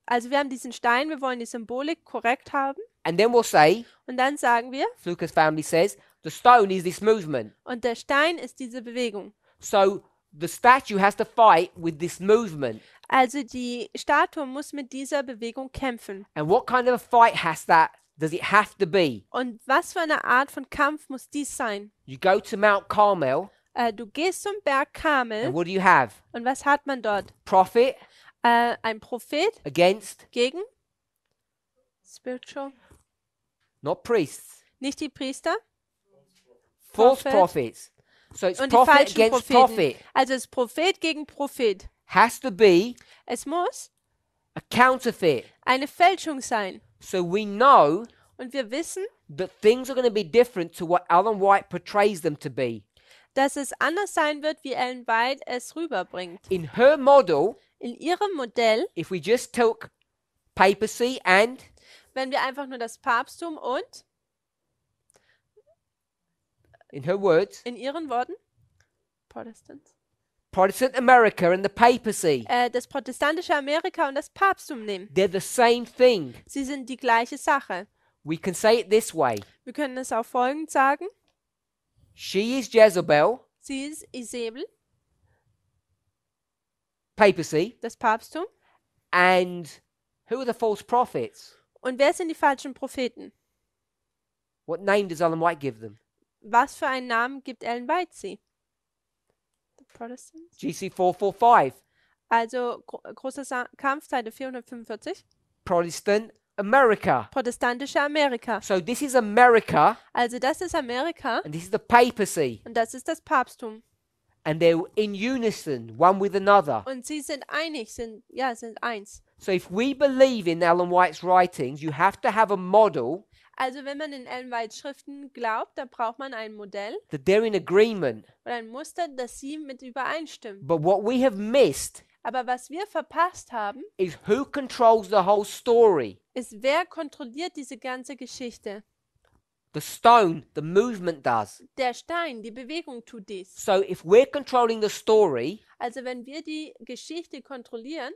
Also wir haben diesen Stein, wir wollen die Symbolik korrekt haben. And then we'll say, Und dann sagen wir, Lucas family says, the stone is this movement. und der Stein ist diese Bewegung. So the statue has to fight with this movement. Also die Statue muss mit dieser Bewegung kämpfen. And what kind of a fight does it have to be? Und was für eine Art von Kampf muss dies sein? You go to Mount Carmel, Du gehst zum Berg Karmel and what do you have? und was hat man dort? Prophet Ein Prophet against, gegen Spiritual, not priests, nicht die Priester false Prophet. prophets. So it's und die prophet falschen against Propheten. prophet. Also es ist Prophet gegen Prophet. Has to be Es muss a counterfeit. eine Fälschung sein. So we know Und wir wissen, that things are going to be different to what Ellen White portrays them to be. dass es anders sein wird, wie Ellen White es rüberbringt. In her model, In ihrem Modell, if we just took papacy and wenn wir einfach nur das Papsttum und, in her words, in ihren Worten, Protestants, Protestant America and the papacy, das protestantische Amerika und das Papsttum nehmen. they're the same thing. Sie sind die gleiche Sache. We can say it this way. Wir können es auch folgend sagen. She is Jezebel, Sie ist Isabel, papacy, das Papsttum. and who are the false prophets? Und wer sind die falschen Propheten? What name does Ellen White give them? Was für einen Namen gibt Ellen White sie? The Protestants. GC 445, Also großer Kampf, Seite 445. Protestant America. Protestantische Amerika. So this is America, Also das ist Amerika and this is the papacy, und das ist das Papsttum. and they're in unison, one with another. Und sie sind einig, sind eins. So if we believe in Ellen White's writings, you have to have a model Also wenn man in Ellen Whites Schriften glaubt, dann braucht man ein Modell that they're in agreement. oder ein Muster, das sie mit übereinstimmen. But what we have missed Aber was wir verpasst haben, is who controls the whole story. ist, wer kontrolliert diese ganze Geschichte. The stone, the movement does. Der Stein, die Bewegung tut dies. So if we're controlling the story, Also wenn wir die Geschichte kontrollieren,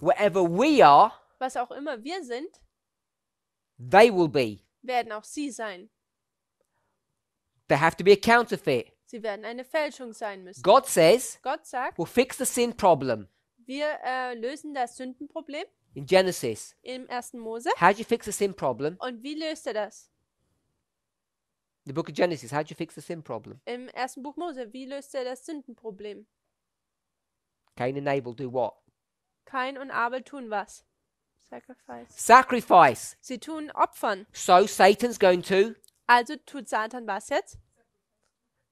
wherever we are, was auch immer wir sind, they will be. werden auch sie sein. There have to be a counterfeit. Sie werden eine Fälschung sein müssen. God says, Gott sagt, we'll fix the sin problem wir lösen das Sündenproblem in Genesis. im 1. Mose. How do you fix the sin problem? Und wie löst er das? The book of Genesis, how do you fix the sin problem? Im 1. Buch Mose, wie löst er das Sündenproblem? Cain and Abel do what? Kain und Abel tun was? Sacrifice. Sacrifice. Sie tun Opfern. So Satan's going to Also tut Satan was jetzt?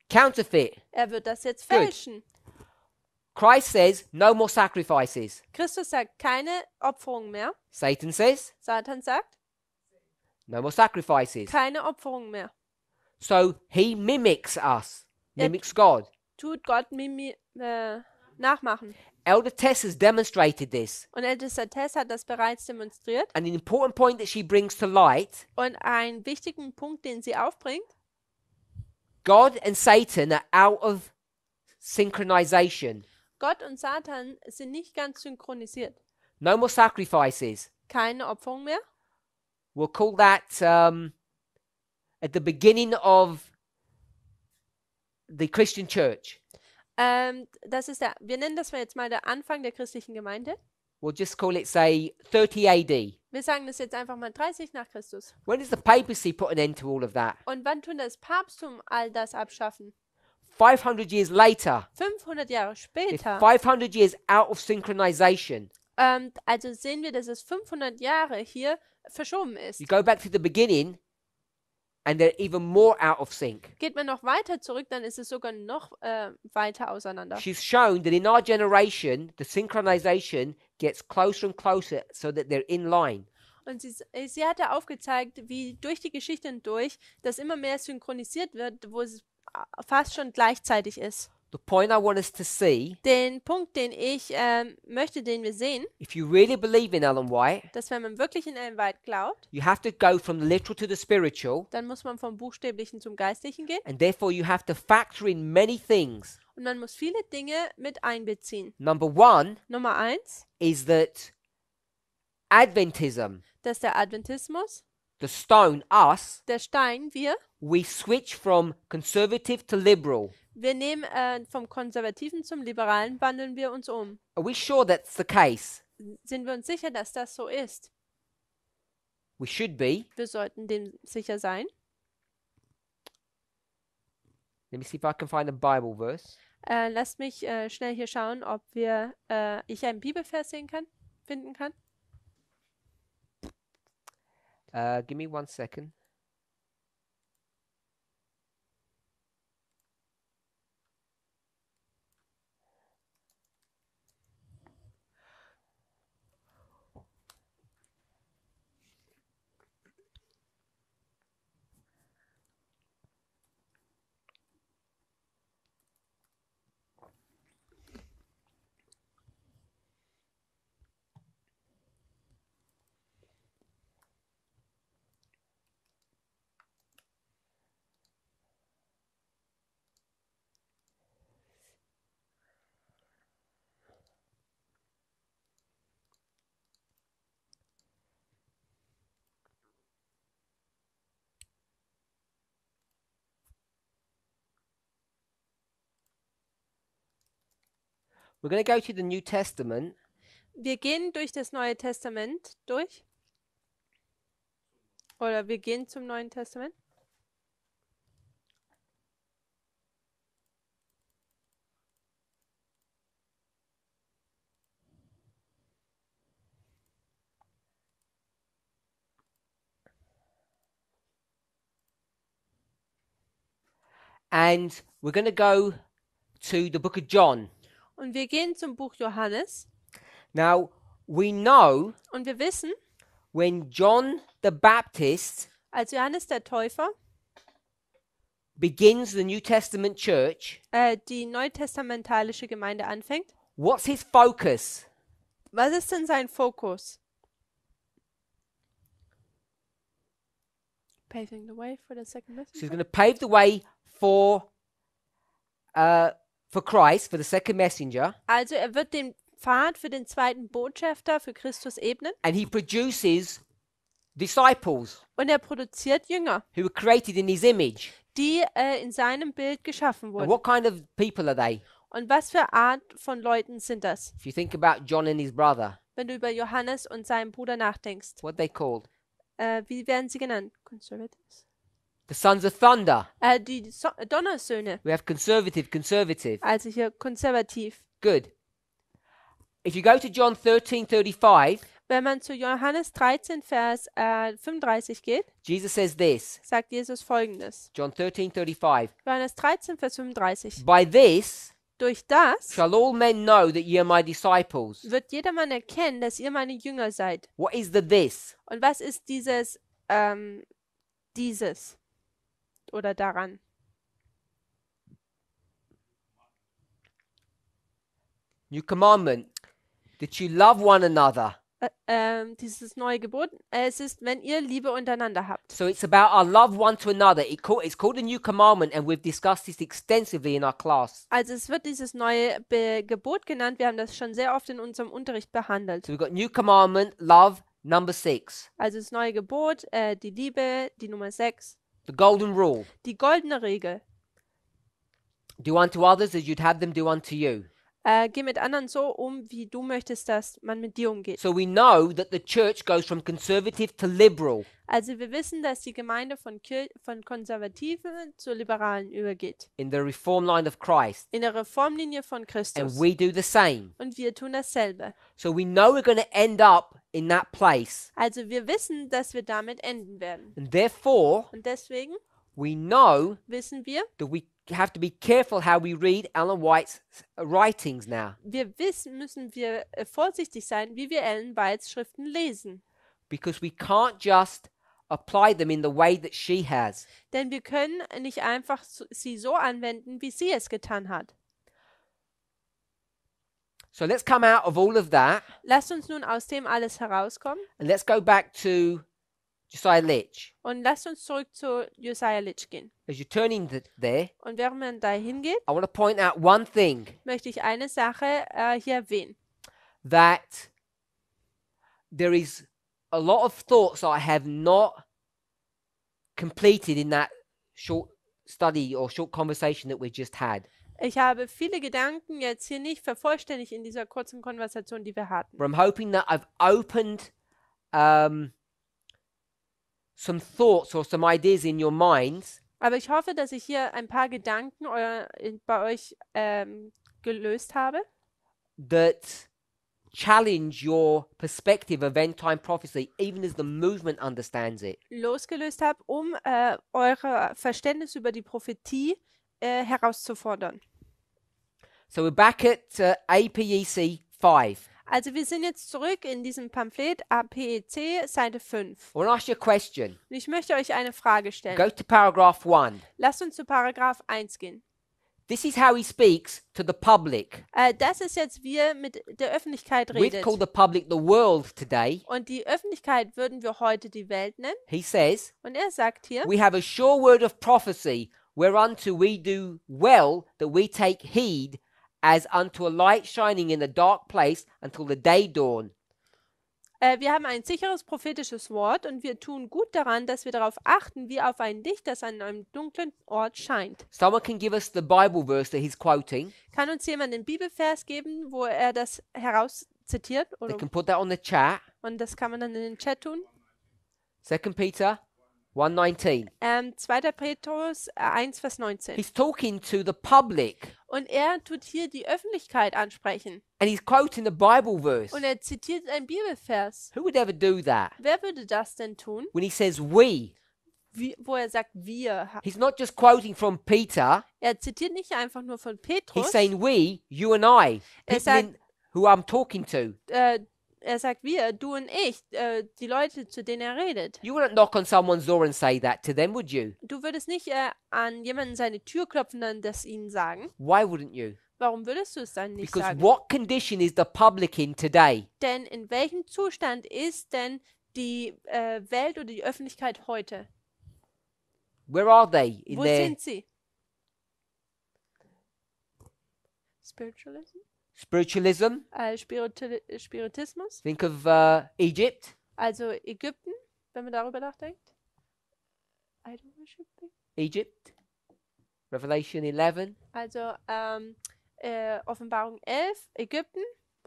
counterfeit. Er wird das jetzt Good. fälschen. Christ says, no more sacrifices. Christus sagt, keine Opferung mehr. Satan says, Satan sagt, no more sacrifices. keine Opferung mehr. So he mimics us, Er mimics God. tut Gott nachmachen. Elder Tess has demonstrated this. Und ältester Tess hat das bereits demonstriert. And an important point that she brings to light, Und einen wichtigen Punkt, den sie aufbringt, God and Satan are out of synchronization. Gott und Satan sind nicht ganz synchronisiert. No more sacrifices. Keine Opferung mehr. We'll call that at the beginning of the Christian church. Wir nennen das mal jetzt mal der Anfang der christlichen Gemeinde. We'll just call it, say, 30 AD. Wir sagen das jetzt einfach mal 30 nach Christus. When does the papacy put an end to all of that? Und wann tun das Papsttum all das abschaffen? 500 years later. 500 Jahre It's später. 500 years out of synchronization. Also sehen wir, dass es 500 Jahre hier verschoben ist. You go back to the beginning and they're even more out of sync. Geht man noch weiter zurück, dann ist es sogar noch weiter auseinander. She's shown that in our generation, the synchronization gets closer and closer so that they're in line. Und sie hat ja aufgezeigt, wie durch die Geschichte hindurch das immer mehr synchronisiert wird, wo es fast schon gleichzeitig ist. The point I want us to see, Den Punkt, den ich möchte, den wir sehen, if you really believe in Ellen White, dass wenn man wirklich in Ellen White glaubt, you have to go from the literal to the spiritual, dann muss man vom Buchstäblichen zum Geistlichen gehen and therefore you have to factor in many things. und man muss viele Dinge mit einbeziehen. Number one Nummer 1, is that Adventism, dass der Adventismus, the stone, us, der Stein, we switch from conservative to liberal. wir nehmen vom Konservativen zum Liberalen, wandeln wir uns um. Are we sure that's the case? Sind wir uns sicher, dass das so ist? We should be. Wir sollten dem sicher sein. Let me see if I can find a Bible verse. Lasst mich schnell hier schauen, ob ich einen Bibelvers finden kann. Give me 1 second. We're going to go to the New Testament. Wir gehen durch das Neue Testament durch. Oder wir gehen zum Neuen Testament. And we're going to go to the book of John. Und wir gehen zum Buch Johannes. Now, we know Und wir wissen, when John the Baptist als Johannes der Täufer begins the New Testament church, die neutestamentalische Gemeinde anfängt, what's his focus? was ist denn sein Fokus? Paving the way for the second So he's messenger. going to pave the way for Christ, for the second messenger, Also er wird den Pfad für den zweiten Botschafter für Christus ebnen and he produces disciples und er produziert Jünger, who were created in his image. die in seinem Bild geschaffen And wurden. what kind of people are they? Und was für Art von Leuten sind das? If you think about John and his brother, Wenn du über Johannes und seinen Bruder nachdenkst, what are they called? wie werden sie genannt? Conservatives? The sons of thunder. Die Donnersöhne, We have conservative. also hier konservativ. Good. If you go to John 13:35, Wenn man zu Johannes 13, Vers 35 geht, Jesus says this. sagt Jesus Folgendes. John 13:35. Johannes 13, Vers 35. By this Durch das shall all men know that ye are my disciples. wird jedermann erkennen, dass ihr meine Jünger seid. What is the this? Und was ist dieses oder daran? New commandment, that you love one another. Dieses neue Gebot, es ist, wenn ihr Liebe untereinander habt. So it's about our love one to another. It's called a new commandment, and we've discussed this extensively in our class. Also es wird dieses neue Gebot genannt. Wir haben das schon sehr oft in unserem Unterricht behandelt. So we've got new commandment, love Number 6. Also das neue Gebot, die Liebe, die Nummer 6. The golden rule. Die goldene Regel. Do unto others as you'd have them do unto you. Geh mit anderen so um, wie du möchtest, dass man mit dir umgeht. So we know that the church goes from conservative to liberal. Also wir wissen, dass die Gemeinde von Konservativen zu Liberalen übergeht. In the reform line of Christ. In der Reformlinie von And Christus. we do the same. Und wir tun dasselbe. So we know we're going to end up in that place. Also wir wissen, dass wir damit enden werden. And therefore, Und deswegen we know wissen wir, that we have to be careful how we read Ellen White's writings now. müssen wir vorsichtig sein, wie wir Ellen Whites Schriften lesen. Because we can't just apply them in the way that she has. Denn wir können nicht einfach sie so anwenden, wie sie es getan hat. So let's come out of all of that Lasst uns nun aus dem alles herauskommen and let's go back to Josiah Litch. und lasst uns zurück zu Josiah Litch gehen. As you're turning there, Und während man da hingeht, I want to point out one thing möchte ich eine Sache hier erwähnen. that there is a lot of thoughts I have not completed in that short study or short conversation that we just had. Ich habe viele Gedanken jetzt hier nicht vervollständigt in dieser kurzen Konversation, die wir hatten. But I'm hoping that I've opened some thoughts or some ideas in your minds Aber ich hoffe, dass ich hier ein paar Gedanken bei euch gelöst habe, that challenge your perspective of end time prophecy, even as the movement understands it. losgelöst habe, um euer Verständnis über die Prophetie herauszufordern. So we're back at APEC 5. Also wir sind jetzt zurück in diesem Pamphlet APEC, Seite 5. I want to ask you a question. Und ich möchte euch eine Frage stellen. Go to paragraph 1. Lasst uns zu Paragraph 1 gehen. This is how he speaks to the public. Das ist jetzt, wie er mit der Öffentlichkeit We've redet. called the public the world today. Und die Öffentlichkeit würden wir heute die Welt nennen. He says, Und er sagt hier, we have a sure word of prophecy, whereunto we do well that we take heed, as unto a light shining in a dark place until the day dawn. wir haben ein sicheres prophetisches Wort und wir tun gut daran, dass wir darauf achten, wie auf ein Licht, das an einem dunklen Ort scheint. Someone can give us the Bible verse that he's quoting. Kann uns jemand den Bibelvers geben, wo er das herauszitiert? They Oder, can put that on the chat. und das kann man dann in den Chat tun. 2 Peter 1:19. 2. Petrus 1, Vers 19. He's talking to the public Und er tut hier die Öffentlichkeit ansprechen. and he's quoting the Bible verse. Und er zitiert einen Bibelvers. Who would ever do that? Wer würde das denn tun? When he says we, Wo er sagt, wir. he's not just quoting from Peter, Er zitiert nicht einfach nur von he's Petrus. saying we, you and I, Er people who I'm talking to. Er sagt wir, du und ich, die Leute, zu denen er redet. You wouldn't knock on someone's door and say that to them, would you? Du würdest nicht an jemanden seine Tür klopfen und das ihnen sagen. Why wouldn't you? Warum würdest du es dann nicht Because sagen? what condition is the public in today? Denn in welchem Zustand ist denn die Welt oder die Öffentlichkeit heute? Where are they in Wo their sind sie? Spiritualism? spiritualism? Spiritismus? Think of Egypt, Also Ägypten, wenn man darüber nachdenkt? Idol worshiping? Egypt, Revelation 11. Also Offenbarung 11, Ägypten,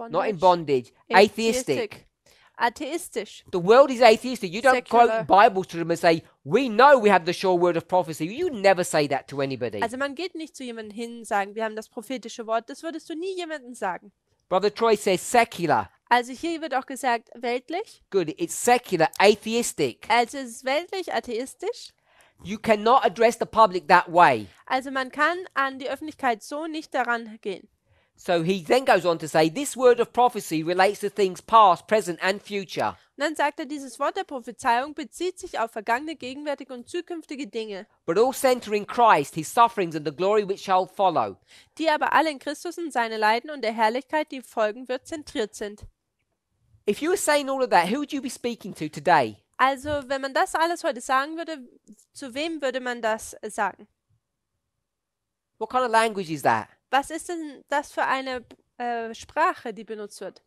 Not in bondage, atheistic. Atheistisch. The world is atheistic. You don't Secular. quote Bibles to them and say, we know we have the sure word of prophecy. You never say that to anybody. Also man geht nicht zu jemandem hin und sagen, wir haben das prophetische Wort. Das würdest du nie jemandem sagen. Brother Troy says secular. Also hier wird auch gesagt, weltlich. Good. It's secular, atheistic. Also es ist weltlich, atheistisch. You cannot address the public that way. Also man kann an die Öffentlichkeit so nicht daran gehen. So he then goes on to say, this word of prophecy relates to things past, present, and future. Und dann sagt er, dieses Wort der Prophezeiung bezieht sich auf vergangene, gegenwärtige und zukünftige Dinge, But all center in Christ, his sufferings, and the glory which shall follow. die aber alle in Christus und seine Leiden und der Herrlichkeit, die folgen wird, zentriert sind. If you were saying all of that, who would you be speaking to today? Also wenn man das alles heute sagen würde, zu wem würde man das sagen? What kind of language is that? Was ist denn das für eine Sprache, die benutzt wird?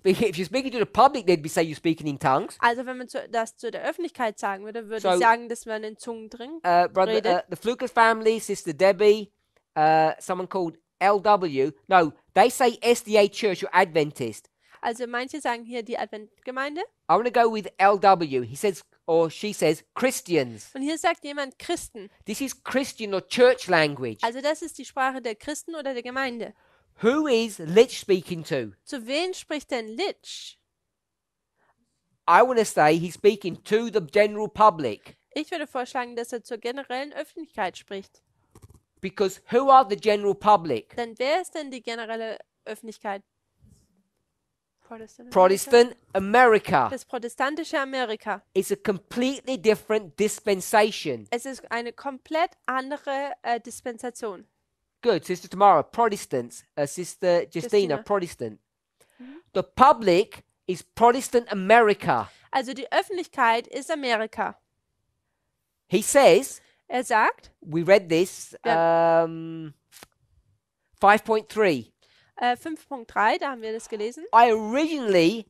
If you're speaking to the public, they'd be say you're speaking in tongues. Also wenn man das zu der Öffentlichkeit sagen würde, würde So, ich sagen, dass man in Zungen drin Brother, redet. the Flukas family, Sister Debbie, someone called LW. No, they say SDA Church or Adventist. Also manche sagen hier die Adventgemeinde I want to go with LW. He says, or she says, Christians. und hier sagt jemand Christen. This is Christian or church language. Also das ist die Sprache der Christen oder der Gemeinde. Who is Litch speaking to? Zu wen spricht denn Litch? I want to say he's speaking to the general public. Ich würde vorschlagen, dass er zur generellen Öffentlichkeit spricht. Because who are the general public? Denn wer ist denn die generelle Öffentlichkeit? Protestant America. Das protestantische Amerika. It's a completely different dispensation. Es ist eine komplett andere Dispensation. Good. Sister Tamara, Protestants. Sister Justina, Justina. Protestant. The public is Protestant America. Also die Öffentlichkeit ist Amerika. He says, Er sagt, we read this, Ja. 5.3. 5.3, da haben wir das gelesen. I originally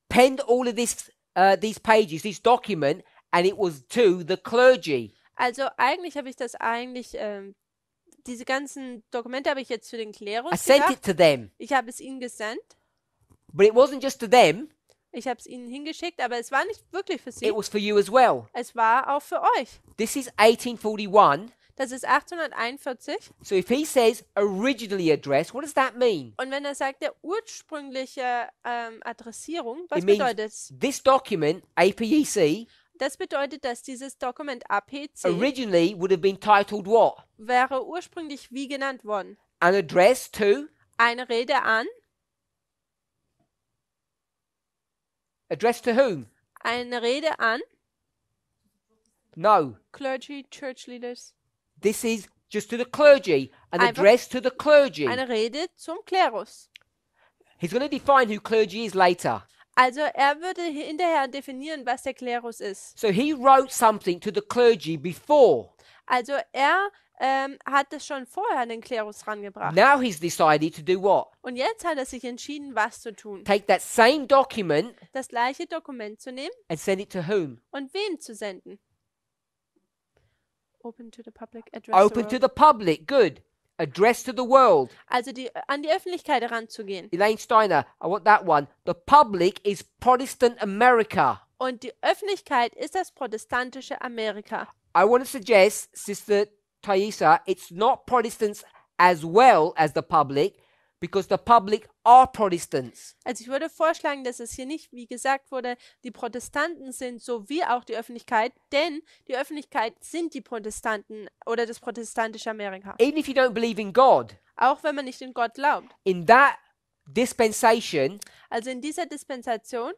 penned all of these pages, this document, and it was to the clergy. Also eigentlich habe ich das diese ganzen Dokumente habe ich jetzt für den I Klerus sent gedacht. it to them, Ich habe es ihnen gesendet. but it wasn't just to them, Ich habe es ihnen hingeschickt, aber es war nicht wirklich für sie. it was for you as well. Es war auch für euch. This is 1841. Das ist 1841. So if he says originally addressed, what does that mean? Und wenn er sagt, der ursprüngliche Adressierung, was It means bedeutet das? this document, APEC, Das bedeutet, dass dieses Dokument APC originally would have been titled what? wäre ursprünglich wie genannt worden? An address to? Eine Rede an, Address to whom? eine Rede an No. Clergy, Church Leaders. This is just to the clergy. An Einfach address to the clergy. Eine Rede zum Klerus. He's going to define who clergy is later. Also er würde hinterher definieren, was der Klerus ist. So he wrote something to the clergy before. Also er hat es schon vorher an den Klerus rangebracht. Now he's decided to do what? Und jetzt hat er sich entschieden, was zu tun. Take that same document Das gleiche Dokument zu nehmen and send it to whom? und wen zu senden. Open to the public, address Open to the public. Good. Address to the world. Also an die Öffentlichkeit heranzugehen. Elaine Steiner, I want that one. The public is Protestant America. Und die Öffentlichkeit ist das protestantische Amerika. I want to suggest, Sister Thaisa, it's not Protestants as well as the public, because the public are Protestants. Also ich würde vorschlagen, dass es hier nicht, wie gesagt wurde, die Protestanten sind, so wie auch die Öffentlichkeit, denn die Öffentlichkeit sind die Protestanten oder das protestantische Amerika. Even if you don't believe in God, Auch wenn man nicht in Gott glaubt. in that dispensation, Also in dieser Dispensation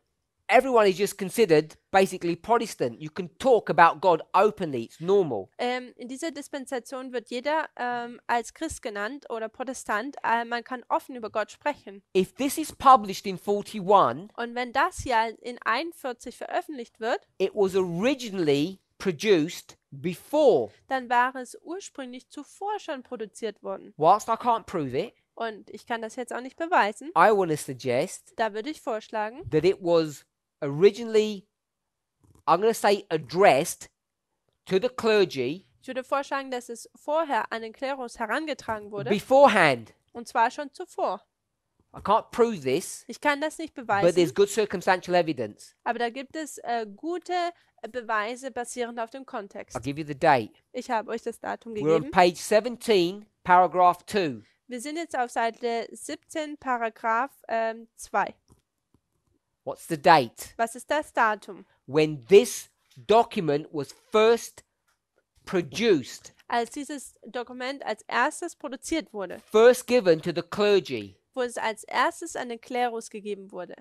everyone is just considered basically Protestant. You can talk about God openly. It's normal. in dieser Dispensation wird jeder als Christ genannt oder Protestant. Man kann offen über Gott sprechen. If this is published in 41, Und wenn das ja in 41 veröffentlicht wird, it was originally produced before. dann war es ursprünglich zuvor schon produziert worden. Whilst I can't prove it, Und ich kann das jetzt auch nicht beweisen. I want to suggest Da würde ich vorschlagen, that it was originally, I'm going to say, addressed to the clergy ich würde vorschlagen, dass es vorher an den Klerus herangetragen wurde. beforehand. Und zwar schon zuvor. I can't prove this, Ich kann das nicht but beweisen, there's good circumstantial evidence. aber da gibt es gute Beweise basierend auf dem Kontext. I'll give you the date. Ich habe euch das Datum We're on gegeben. page 17, paragraph 2. Wir sind jetzt auf Seite 17, Paragraph 2. What's the date? Was ist das Datum? When this document was first produced, Als dieses Dokument als erstes produziert wurde, first given to the clergy. wo es als erstes an den Klerus gegeben wurde.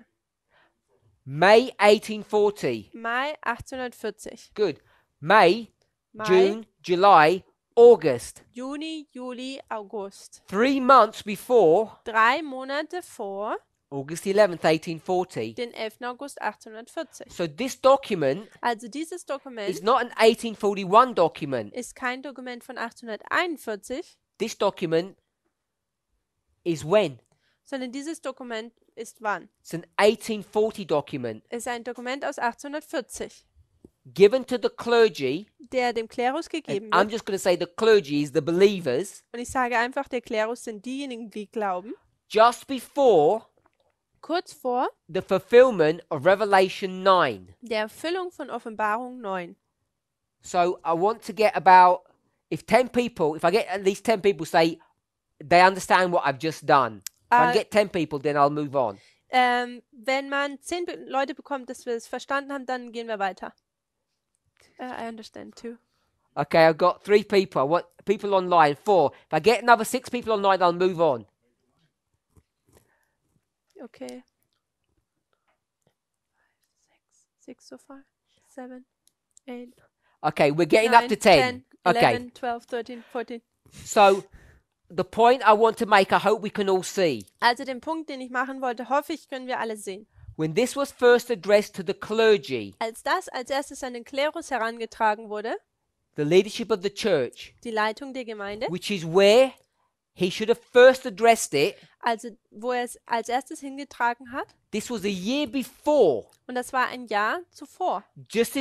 May 1840. Mai 1840. Good. May, Mai, June, July, August. Juni, Juli, August. 3 months before 3 Monate vor August 11th, 1840. den 11. August 1840. So this document Also dieses Dokument is not an 1841 document. ist kein Dokument von 1841, This document is when? sondern dieses Dokument ist wann? It's an 1840 document Es ist ein Dokument aus 1840, given to the clergy. der dem Klerus And gegeben I'm wird. just going to say the clergy is the believers Und ich sage einfach, der Klerus sind diejenigen, die glauben. just before Kurz vor the fulfillment of Revelation 9. der Erfüllung von Offenbarung 9. So I want to get about, if I get at least 10 people say they understand what I've just done. If I Uh, get 10 people, then I'll move on. Wenn man 10 Leute bekommt, dass wir es verstanden haben, dann gehen wir weiter. I understand too. Okay, I've got 3 people. I want people online, 4. If I get another 6 people online, I'll move on. Okay. 6 so far. 7, 8, Okay, we're getting 9, up to 10. 11, Okay, 12, 13, 14. so the point I want to make, I hope we can all see. Also den Punkt, den ich machen wollte, hoffe ich, können wir alle sehen. When this was first addressed to the clergy, Als das als erstes an den Klerus herangetragen wurde, the leadership of the church, die Leitung der Gemeinde, which is where he should have first addressed it, also wo er es als erstes hingetragen hat, this was a year before, und das war ein Jahr zuvor, just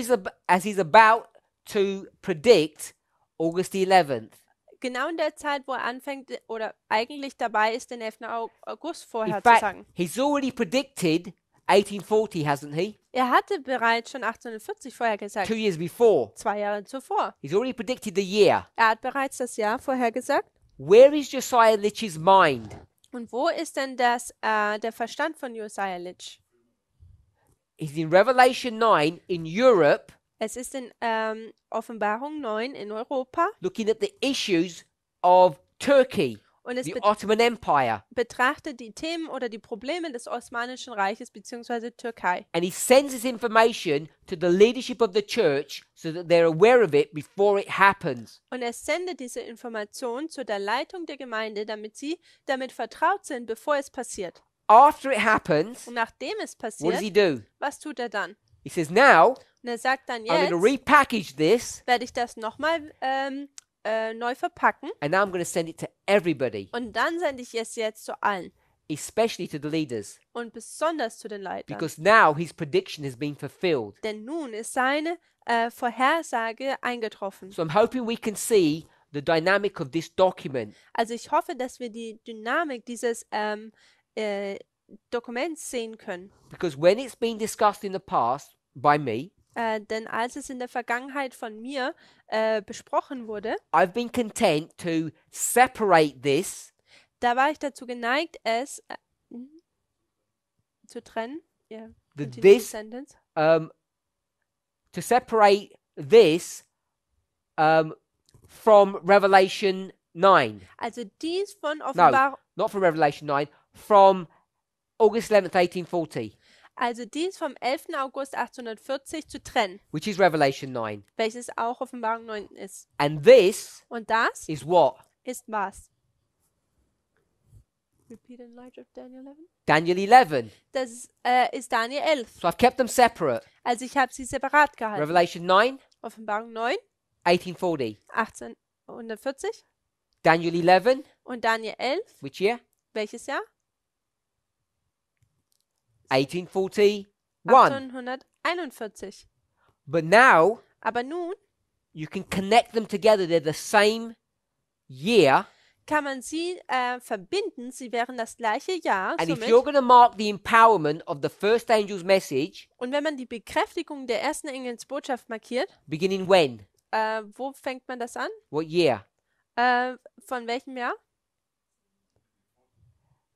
as he's about to predict August the 11th. genau in der Zeit, wo er anfängt oder eigentlich dabei ist, den 11. August In vorher zu fact, sagen. he's already predicted 1840, hasn't he? Er hatte bereits schon 1840 vorhergesagt, 2 years before. 2 Jahre zuvor. He's already predicted the year. Er hat bereits das Jahr vorhergesagt. Where is Josiah Litch's mind? Und wo ist denn der Verstand von Josiah Litch? He's in Revelation 9 in Europe, Es ist in Offenbarung 9 in Europa looking at the issues of Turkey, und es the Ottoman Empire. betrachtet die Themen oder die Probleme des Osmanischen Reiches bzw. Türkei. And he sends this information to the leadership of the church so that they're aware of it before it happens. Und er sendet diese Information zu der Leitung der Gemeinde, damit sie damit vertraut sind, bevor es passiert. After it happens, Und nachdem es what does passiert, he do? was tut er dann? He says, now Und er sagt dann, I'm going to jetzt repackage this werde ich das nochmal neu verpacken and now I'm going to send it to everybody, und dann sende ich es jetzt zu allen especially to the leaders, und besonders zu den Leitern. because now his prediction has been fulfilled. Denn nun ist seine Vorhersage eingetroffen. So I'm hoping we can see the dynamic of this document. Also ich hoffe, dass wir die Dynamik dieses Dokuments sehen können. Because when it's been discussed in the past by me, Denn als es in der Vergangenheit von mir besprochen wurde, I've been content to separate this da war ich dazu geneigt, es zu trennen. Yeah, The continue this- sentence. to separate this from Revelation 9. Also dies von Offenbarung, Not from Revelation 9, from August 11th, 1840, also dies vom 11. August 1840 zu trennen, which is Revelation 9. welches auch Offenbarung 9 ist. And this Und das is what? ist was? Repeat in light of Daniel 11. Daniel 11. Das ist Daniel 11. So I've kept them separate. Also ich habe sie separat gehalten. Revelation 9, Offenbarung 9, 1840. 1840 Daniel 11, und Daniel 11, which year? welches Jahr? 1841. 1841. But now Aber nun you can connect them together. They're the same year. kann man sie verbinden, sie wären das gleiche Jahr. And if Somit. you're going to mark the empowerment of the first angel's message, Und wenn man die Bekräftigung der ersten Engelsbotschaft markiert, beginning when? wo fängt man das an? What year? Von welchem Jahr?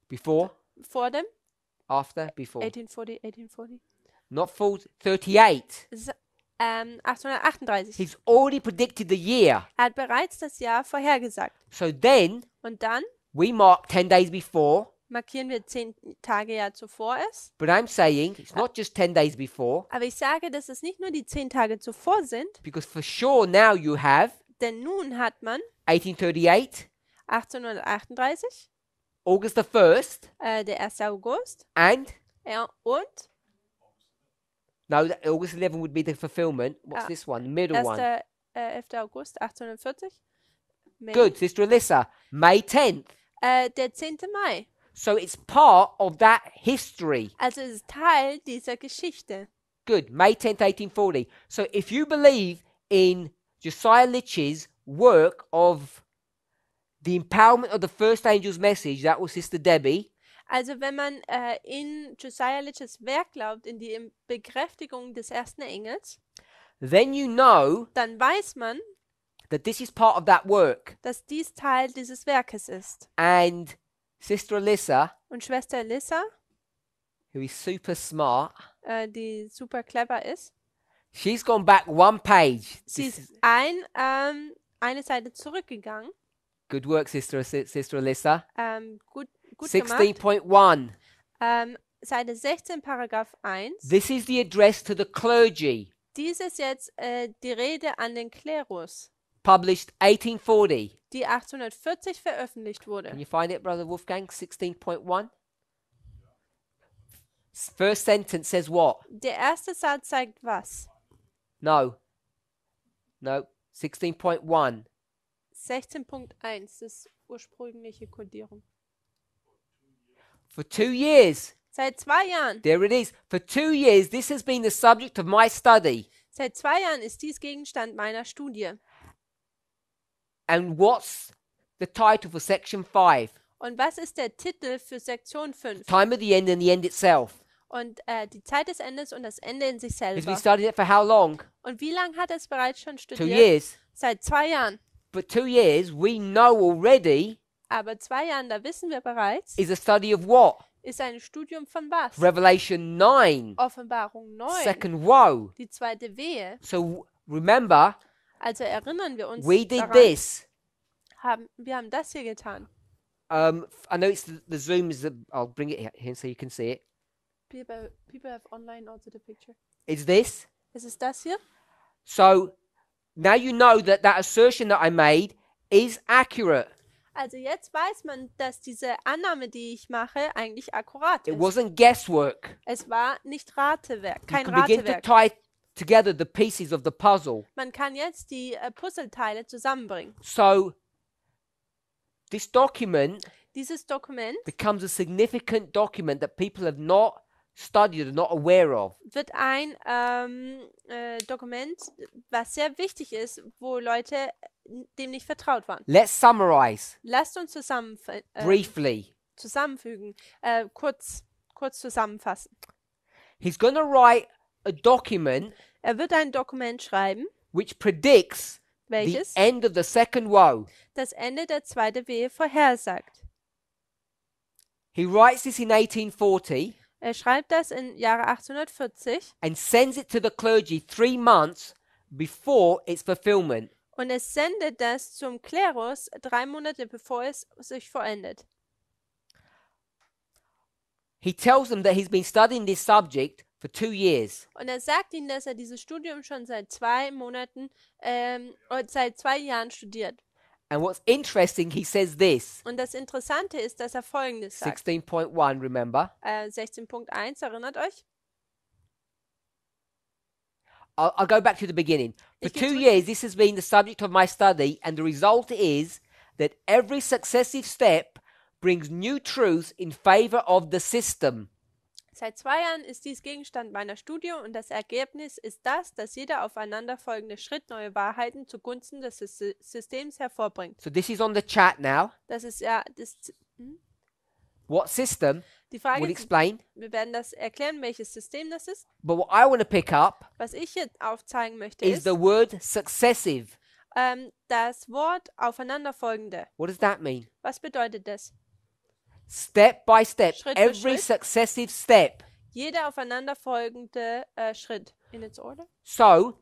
Before? Vor dem? After? Before? 1840, 1840. Not full 38. Das ist, 1838. He's already predicted the year. Er hat bereits das Jahr vorhergesagt. So then Und dann we mark 10 days before. markieren wir 10 Tage ja zuvor es. But I'm saying it's not just 10 days before, Aber ich sage, dass es nicht nur die 10 Tage zuvor sind, because for sure now you have denn nun hat man 1838, 1838, August the 1st, der 1. August and und no, August 11 would be the fulfillment. What's Ah, this one? The middle one. 11. August 1840. May. Good, Sister Alyssa. May 10th. Der 10. Mai. So it's part of that history. Also es ist Teil dieser Geschichte. Good. May 10th, 1840. So if you believe in Josiah Litch's work of the empowerment of the first angel's message, that was Sister Debbie, Also wenn man in Josiah Litches Werk glaubt, in die Bekräftigung des ersten Engels, then you know dann weiß man, that this is part of that work. dass dies Teil dieses Werkes ist. And Sister Alyssa, Und Schwester Alyssa, who is super smart, die super clever ist, she's gone back one page. sie This ist is- eine Seite zurückgegangen. good work, Sister Alyssa. Gut gemacht. 16.1. Seite 16, Paragraph 1. This is the address to the clergy, Dies ist jetzt die Rede an den Klerus, published 1840. die 1840 veröffentlicht Can wurde. you find it, Brother Wolfgang? 16.1. First sentence says what? Der erste Satz zeigt was? No. 16.1. 16.1, das ursprüngliche Kodierung. For 2 years, Seit 2 Jahren. there it is. For 2 years, this has been the subject of my study. Seit 2 Jahren ist dies Gegenstand meiner Studie. And what's the title for section 5? Und was ist der Titel für Sektion 5? Time of the end and the end itself. Und die Zeit des Endes und das Ende in sich He's been selber. studying it for how long? Und wie lange hat er es bereits schon 2 studiert? years. Seit 2 Jahren. But 2 years, we know already, Aber 2 Jahren, da wissen wir bereits, is a study of what? ist ein Studium von was? Revelation 9, Offenbarung 9. second woe. Die zweite Wehe. So remember, Also erinnern wir uns we did daran, this. wir haben das hier getan. I know it's the Zoom is I'll bring it here so you can see it. People have online also the picture. It's this. Ist es das hier? So now you know that that assertion that I made is accurate. Also jetzt weiß man, dass diese Annahme, die ich mache, eigentlich akkurat It ist. wasn't guesswork. Es war nicht Ratewerk, You kein can begin to Ratewerk. tie together the pieces of the puzzle. Man kann jetzt die Puzzleteile zusammenbringen. So this document Dieses Dokument becomes a significant document that people have not studied or not aware of. wird ein Dokument, was sehr wichtig ist, wo Leute dem nicht vertraut waren. Let's summarize Lasst uns briefly. zusammenfügen, kurz zusammenfassen. He's going to write a document Er wird ein Dokument schreiben, which predicts the welches end of the second woe. das Ende der zweiten Wehe vorhersagt. He writes this in 1840 Er schreibt das im Jahre 1840 and sends it to the clergy 3 months before its fulfillment. und es sendet das zum Klerus 3 Monate bevor es sich vollendet. He tells them that he's been studying this subject for 2 years. Und er sagt ihnen, dass er dieses Studium schon seit 2 Monaten oder seit 2 Jahren studiert. And what's interesting, he says this. Und das Interessante ist, dass er Folgendes sagt. 16.1, remember? 16.1, erinnert euch? I'll go back to the beginning. For Ich gehe 2 zurück. years, this has been the subject of my study, and the result is that every successive step brings new truths in favor of the system. Seit 2 Jahren ist dies Gegenstand meiner Studie und das Ergebnis ist das, dass jeder aufeinanderfolgende Schritt neue Wahrheiten zugunsten des Systems hervorbringt. So this is on the chat now. Das ist ja What system? die Frage. We'll explain. Wir werden das erklären, welches System das ist. But what I want to pick up Was ich hier aufzeigen möchte, is ist the word successive. das Wort aufeinanderfolgende. What does that mean? Was bedeutet das? Step by step. Schritt für Every Schritt. successive step. Jeder aufeinanderfolgende Schritt in its order, So,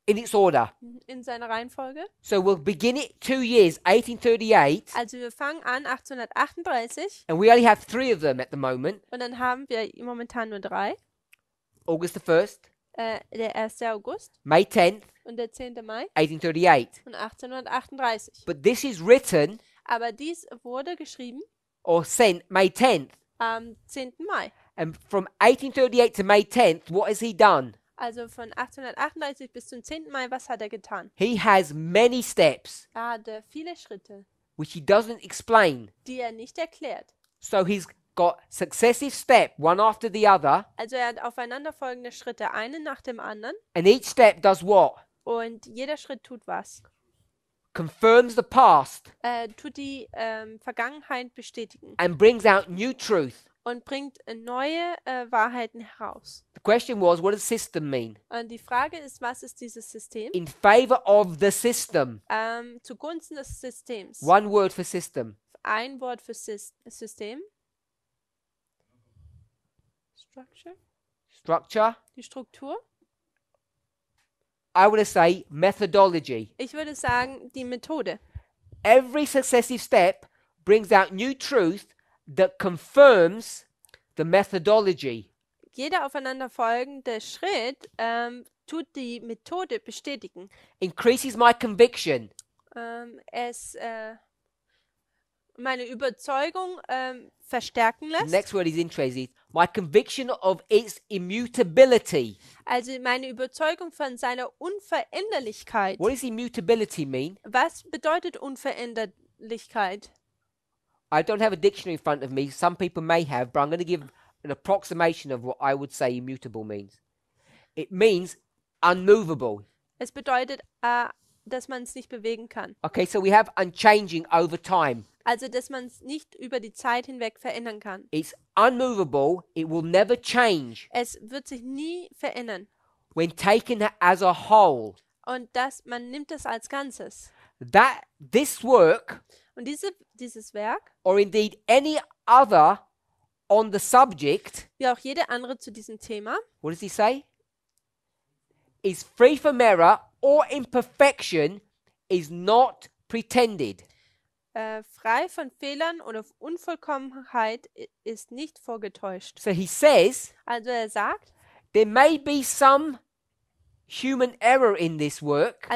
in its order. in seiner Reihenfolge. So we'll begin it 2 years, 1838. Also wir fangen an 1838 And we only have 3 of them at the moment. und dann haben wir momentan nur 3. August the 1st, Der 1. August May 10th, und der 10. Mai 1838. und 1838. But this is written Aber dies wurde geschrieben or sent May 10th. am 10. Mai. And from 1838 to May 10th, what has he done? Also von 1838 bis zum 10. Mai, was hat er getan? He has many steps Er hatte viele Schritte, which he doesn't explain. die er nicht erklärt. So he's got successive step, one after the other, Also er hat aufeinanderfolgende Schritte, einen nach dem anderen. and each step does what? Und jeder Schritt tut was. Confirms the past Tut die Vergangenheit bestätigen and brings out new truth. und bringt neue Wahrheiten heraus. The question was, what does system mean? Und die Frage ist, was ist dieses System? In favor of the system. Zugunsten des Systems. One word for system. Ein Wort für System. Structure. Structure. Die Struktur. I would say methodology. Ich würde sagen, die Methode. Every successive step brings out new truth that confirms the methodology. Jeder aufeinanderfolgende Schritt tut die Methode bestätigen. Increases my conviction. Meine Überzeugung verstärken The lässt. next word is interesting. My conviction of its immutability. Also meine Überzeugung von seiner Unveränderlichkeit. What does immutability mean? Was bedeutet Unveränderlichkeit? I don't have a dictionary in front of me. Some people may have, but I'm going to give an approximation of what I would say immutable means. It means unmovable. Es bedeutet, dass man es nicht bewegen kann. Okay, so we have unchanging over time. Also, dass man es nicht über die Zeit hinweg verändern kann. It's unmovable. It will never change Es wird sich nie verändern. when taken as a whole. Und man nimmt das als Ganzes. This work, Und dieses Werk, or indeed any other on the subject, wie auch jede andere zu diesem Thema, what does he say? Is free from error or imperfection, is not pretended. frei von Fehlern oder Unvollkommenheit ist nicht vorgetäuscht. So he says, Also er sagt, there may be some human error in this work,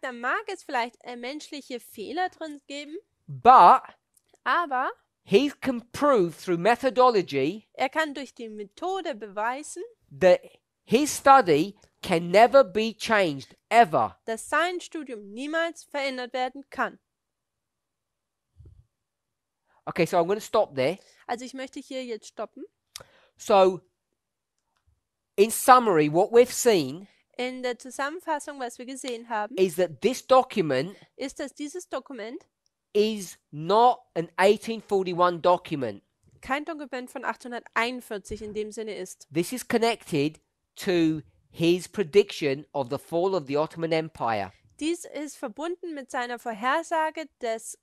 da mag es vielleicht menschliche Fehler drin geben, but aber he can prove through methodology er kann durch die Methode beweisen, that his study can never be changed, ever. dass sein Studium niemals verändert werden kann. Okay, so I'm going to stop there. Also ich möchte hier jetzt stoppen. So, in summary, what we've seen In der Zusammenfassung, was wir gesehen haben, is that this document ist, dass dieses Dokument is not an 1841 document. kein Dokument von 1841 in dem Sinne ist. This is connected to his prediction of the fall of the Ottoman Empire. Dies ist verbunden mit seiner Vorhersage des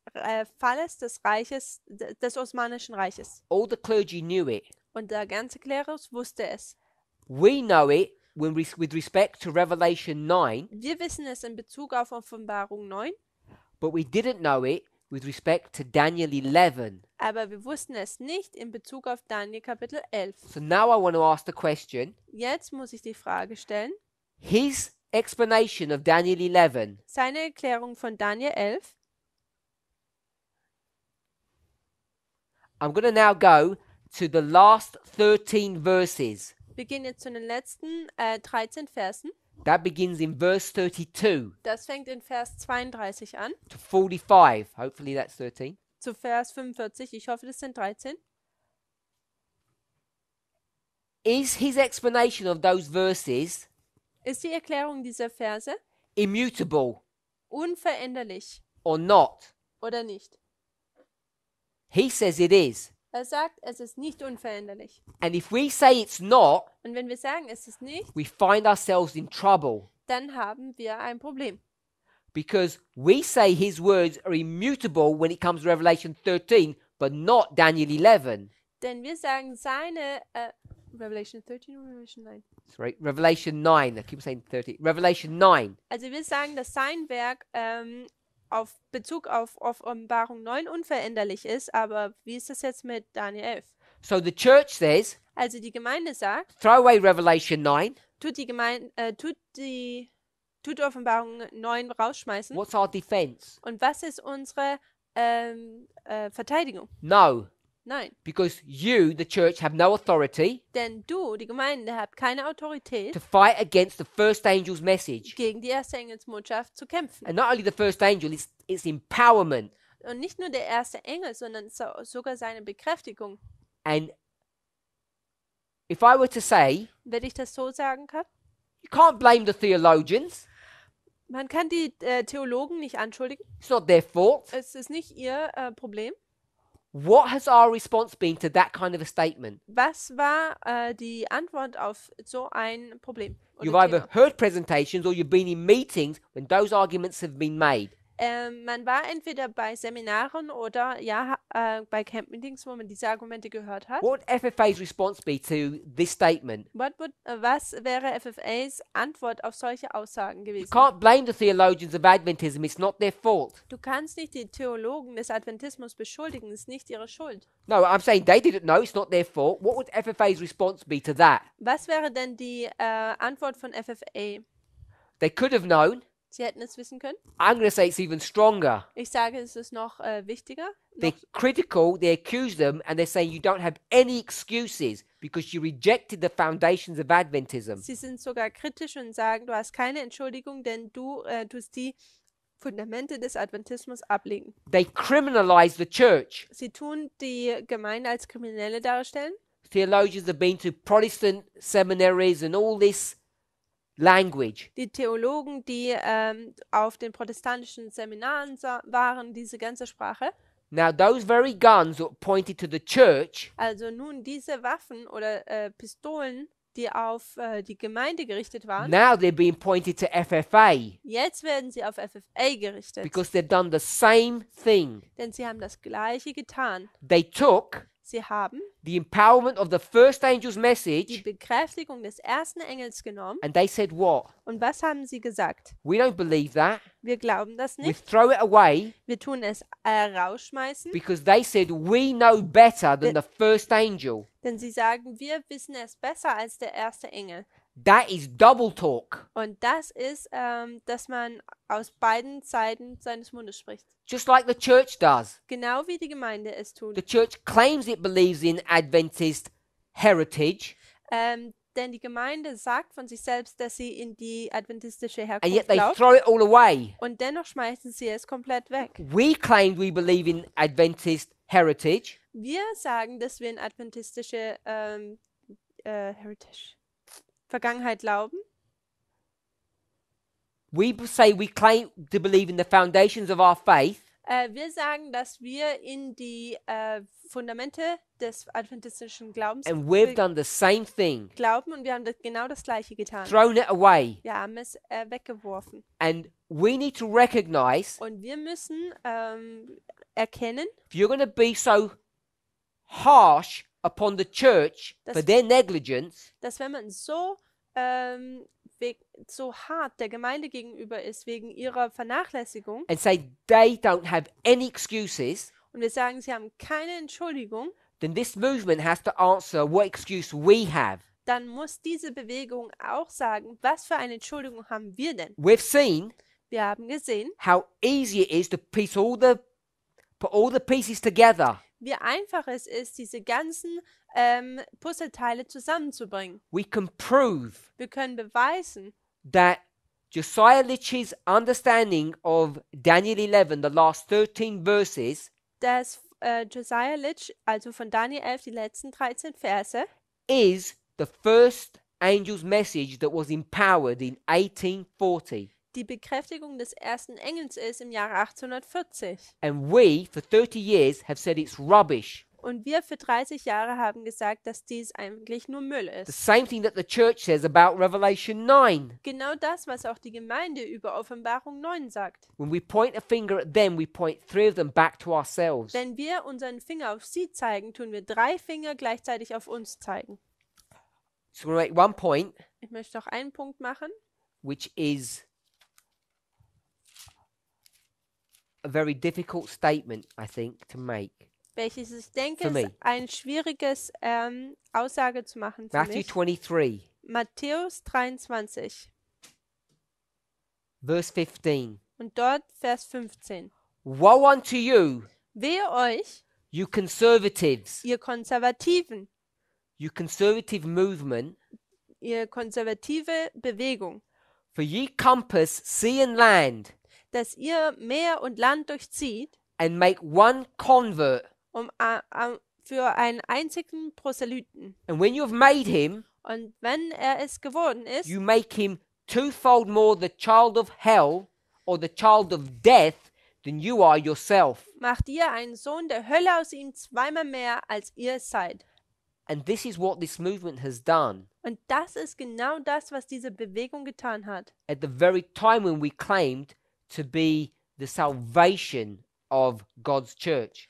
Falles des Reiches, des Osmanischen Reiches. All the clergy knew it. Und der ganze Klerus wusste es. We know it with respect to Revelation 9, Wir wissen es in Bezug auf Offenbarung 9, but we didn't know it with respect to Daniel 11. aber wir wussten es nicht in Bezug auf Daniel Kapitel 11. So now I want to ask the question, Jetzt muss ich die Frage stellen, his explanation of Daniel 11, seine Erklärung von Daniel 11, I'm going to now go to the last 13 verses. wir gehen jetzt zu den letzten 13 Versen. That begins in verse 32 Das fängt in Vers 32 an, to 45. Hopefully that's 13. zu Vers 45. Ich hoffe, das sind 13. Is his explanation of those verses Ist die Erklärung dieser Verse immutable unveränderlich or not? oder nicht? He says it is. Er sagt, es ist nicht unveränderlich. And if we say it's not, Und wenn wir sagen, es ist nicht, we find ourselves in trouble dann haben wir ein Problem. because we say his words are immutable when it comes to Revelation 13, but not Daniel 11. Denn wir sagen seine Revelation 13 oder Revelation 9? Sorry, Revelation 9. I keep saying 13. Revelation 9. Also wir sagen, dass sein Werk auf Bezug auf Offenbarung 9 unveränderlich ist, aber wie ist das jetzt mit Daniel 11? So the church says, Also die Gemeinde sagt, throw away Revelation 9. tut Offenbarung 9 rausschmeißen. What's our defense? Und was ist unsere Verteidigung? No, Nein, because you, the church, have no authority denn du, die Gemeinde, habt keine Autorität, to fight against the first angel's message. gegen die erste Engelsbotschaft zu kämpfen. And not only the first angel, it's empowerment. Und nicht nur der erste Engel, sondern sogar seine Bekräftigung. And if I were to say, Wenn ich das so sagen kann, you can't blame the theologians. man kann die Theologen nicht anschuldigen. It's not their fault. Es ist nicht ihr Problem. What has our response been to that kind of a statement? Was war die Antwort auf so ein Problem? Oder You've either Thema? heard presentations or you've been in meetings when those arguments have been made. Man war entweder bei Seminaren oder bei Camp-Meetings, wo man diese Argumente gehört hat. What would FFA's response be to this statement? Was wäre FFAs Antwort auf solche Aussagen You gewesen? can't blame the theologians of Adventism. It's not their fault. Du kannst nicht die Theologen des Adventismus beschuldigen, es ist nicht ihre Schuld. No, I'm saying they didn't know. It's not their fault. What would FFA's response be to that? Was wäre denn die Antwort von FFA? They could have known. Sie hätten es wissen können. I'm going to say it's even stronger. Ich sage, es ist noch wichtiger. They're critical. They accuse them, and they're saying you don't have any excuses because you rejected the foundations of Adventism. Sie sind sogar kritisch und sagen, du hast keine Entschuldigung, denn du tust die Fundamente des Adventismus ablegen. They criminalize the church. Sie tun die Gemeinde als Kriminelle darstellen. Theologians have been to Protestant seminaries and all this language. Die Theologen, die auf den protestantischen Seminaren waren, diese ganze Sprache. Now, those very guns that pointed to the church Also nun diese Waffen oder Pistolen, die auf die Gemeinde gerichtet waren, now they're being pointed to FFA jetzt werden sie auf FFA gerichtet. because they've done the same thing. Denn sie haben das Gleiche getan. They took Sie haben the empowerment of the first angel's die message Bekräftigung des ersten Engels genommen. and they said, what? Und was haben sie gesagt? We don't believe that. Wir glauben das We nicht. throw it away Wir tun es rausschmeißen. because they said, we know better than the first angel. Denn sie sagen, wir wissen es besser als der erste Engel. That is double talk. Und das ist, dass man aus beiden Seiten seines Mundes spricht. Just like the church does. Genau wie die Gemeinde es tut. The church claims it believes in Adventist heritage, Denn die Gemeinde sagt von sich selbst, dass sie in die adventistische and Herkunft yet they glaubt. throw it all away. Und dennoch schmeißen sie es komplett weg. We claim we believe in Adventist heritage, Wir sagen, dass wir in adventistische Vergangenheit glauben. we say we claim to believe in the foundations of our faith, Wir sagen, dass wir in die Fundamente des adventistischen Glaubens and we've done the same thing, glauben und wir haben genau das Gleiche getan. thrown it away. Wir haben es weggeworfen. And we need to recognize Und wir müssen erkennen, if you're going to be so harsh upon the church Das- for their negligence, dass wenn man so hart der Gemeinde gegenüber ist wegen ihrer Vernachlässigung and say they don't have any excuses, und wir sagen, sie haben keine Entschuldigung, then this movement has to answer what excuse we have. dann muss diese Bewegung auch sagen, was für eine Entschuldigung haben wir denn? We've seen Wir haben gesehen, how easy it is to put all the pieces together. wie einfach es ist, diese ganzen Puzzleteile zusammenzubringen. We can prove Wir können beweisen, that Josiah Litch's understanding of Daniel 11, the last 13 verses, dass Josiah Litch, also von Daniel 11, die letzten 13 Verse, is the first angel's message that was empowered in 1840. die Bekräftigung des ersten Engels ist im Jahre 1840. And we, for 30 years, have said it's rubbish. Und wir für 30 Jahre haben gesagt, dass dies eigentlich nur Müll The ist. same thing that the church says about Revelation 9. Genau das, was auch die Gemeinde über Offenbarung 9 sagt. When we point a finger at them, we point 3 of them back to ourselves. Wenn wir unseren Finger auf sie zeigen, tun wir 3 Finger gleichzeitig auf uns zeigen. So I'm going to make one point, Ich möchte noch einen Punkt machen, which is a very difficult statement, I think, to make. welches ich denke, For me. ist ein schwieriges Aussage zu machen für Matthew mich. 23, Matthäus 23 verse 15. und dort Vers 15. Woe unto you, Wehe euch, you conservatives, ihr Konservativen, you conservative movement, ihr konservative Bewegung, for ye compass sea and land, dass ihr Meer und Land durchzieht, and make one convert. Für einen einzigen Proselyten. And when you have made him, Und wenn er es geworden ist, you make him twofold more the child of hell or the child of death than you are yourself. macht ihr einen Sohn der Hölle aus ihm zweimal mehr, als ihr es seid. And this is what this movement has done. Und das ist genau das, was diese Bewegung getan hat. At the very time when we claimed to be the salvation of God's church.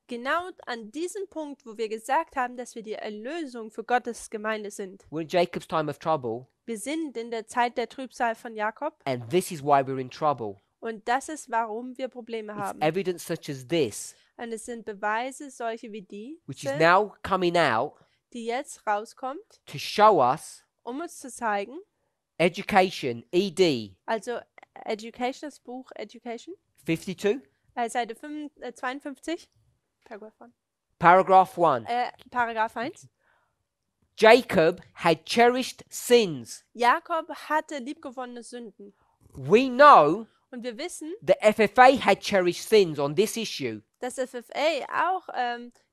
Genau an diesem Punkt, wo wir gesagt haben, dass wir die Erlösung für Gottes Gemeinde sind. We're in Jacob's time of trouble, Wir sind in der Zeit der Trübsal von Jakob and this is why we're in trouble. und das ist, warum wir Probleme It's haben. evidence such as this, Und es sind Beweise, solche wie die, which is now coming out die jetzt rauskommt, to show us um uns zu zeigen, education, ED, also Education, das Buch Education, 52, Seite 52, paragraph 1. Paragraph 1. Jacob had cherished sins. Jakob hatte liebgewonnene Sünden. We know Und wir wissen, the FFA had cherished sins on this issue. dass FFA auch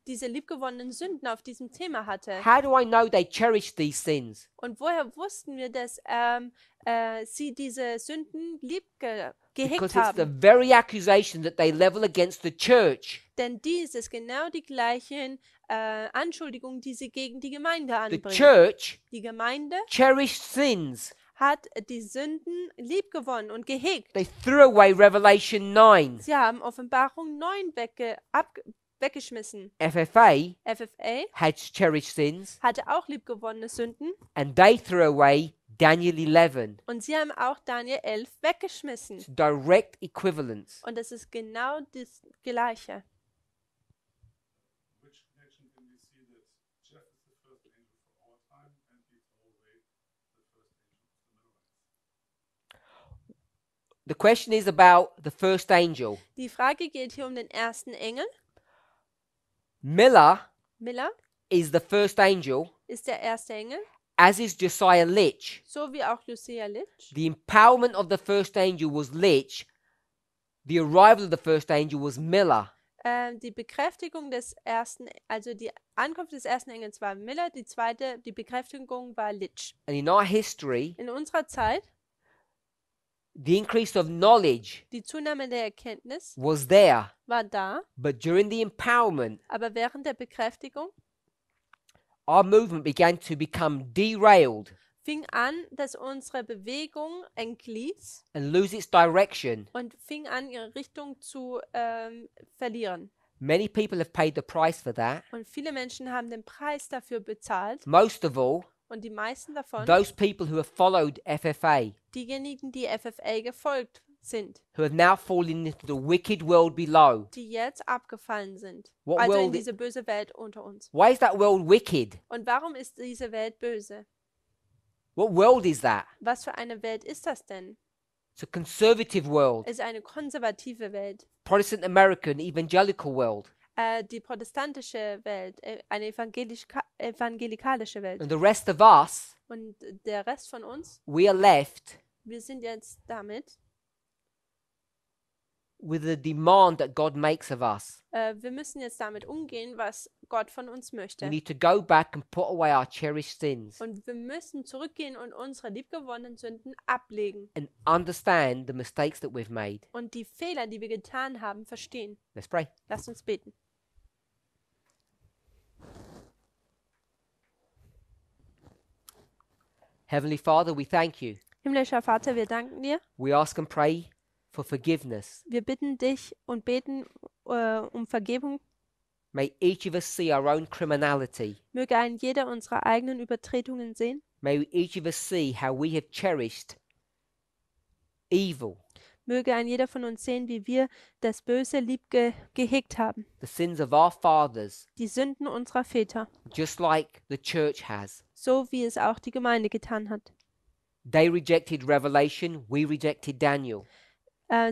diese liebgewonnenen Sünden auf diesem Thema hatte. How do I know they cherished these sins? Und woher wussten wir, dass sie diese Sünden gehegt Because it's the haben? very accusation that they level against the church. Denn dies ist genau die gleichen Anschuldigungen, die sie gegen die Gemeinde The anbringen. church Die Gemeinde cherished sins. hat die Sünden liebgewonnen und gehegt. They threw away Revelation 9. Sie haben Offenbarung 9 weggeschmissen. FFA FFA had cherished sins, hatte auch liebgewonnene Sünden and they threw away Daniel 11. und sie haben auch Daniel 11 weggeschmissen. It's direct equivalence. Und das ist genau das Gleiche. Which connection can we see that Jeff is the first angel for our time and he threw away the first angel of the Millerites? The question is about the first angel. Die Frage geht hier um den ersten Engel. Miller Miller is the first angel, ist der erste Engel, as is Josiah Litch. so wie auch Josiah Litch. The empowerment of the first angel was Litch. The arrival of the first angel was Miller. Die Bekräftigung des ersten, also die Ankunft des ersten Engels war Miller, die Bekräftigung war Litch. And in our history, In unserer Zeit, the increase of knowledge die Zunahme der Erkenntnis was there. war da, But during the empowerment, aber während der Bekräftigung our movement began to become derailed fing an, dass unsere Bewegung entließ and lose its direction. und fing an, ihre Richtung zu verlieren. Many people have paid the price for that. Und viele Menschen haben den Preis dafür bezahlt. Most of all, Und die meisten davon, those people who have followed FFA, diejenigen, die FFA gefolgt sind, who have now fallen into the wicked world below. die jetzt abgefallen sind. What Also in world diese böse Welt unter uns. Why is that world wicked? Und warum ist diese Welt böse? What world is that? Was für eine Welt ist das denn? It's a conservative world, Es ist eine konservative Welt. Protestant American evangelical world. Die protestantische Welt, eine evangelikalische Welt. And the rest of us, Und der Rest von uns, we are left wir sind jetzt damit, with the demand that God makes of us. wir müssen jetzt damit umgehen, was Gott von uns We möchte. need to go back and put away our cherished sins Und wir müssen zurückgehen und unsere liebgewonnenen Sünden ablegen and understand the mistakes that we've made. und die Fehler, die wir getan haben, verstehen. Let's pray. Lasst uns beten. Heavenly Father, we thank you. Himmlischer Vater, wir danken dir. We ask and pray for forgiveness. Wir bitten dich und beten um Vergebung. May each of us see our own criminality. Möge ein jeder unsere eigenen Übertretungen sehen. May each of us see how we have cherished evil, Möge ein jeder von uns sehen, wie wir das Böse lieb gehegt haben. the sins of our fathers, Die Sünden unserer Väter, just like the church has. so wie es auch die Gemeinde getan hat. They rejected revelation, we rejected Daniel.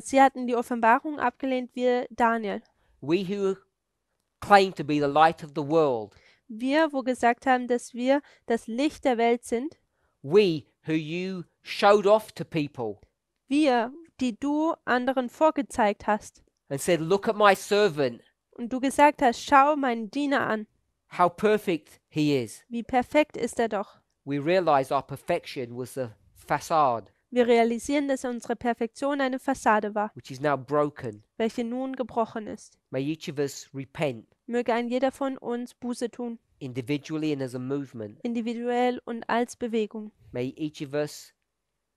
Sie hatten die Offenbarung abgelehnt, wir Daniel. We who claim to be the light of the world, Wir, wo gesagt haben, dass wir das Licht der Welt sind. we who you showed off to people Wir, die du anderen vorgezeigt hast. and said, "Look at my servant, und du gesagt hast, schau meinen Diener an, how perfect he is," wie perfekt ist er doch. we realize our perfection was a facade, Wir realisieren, dass unsere Perfektion eine Fassade war, which is now broken. welche nun gebrochen ist. May each of us repent Möge ein jeder von uns Buße tun, individually and as a movement. individuell und als Bewegung. May each of us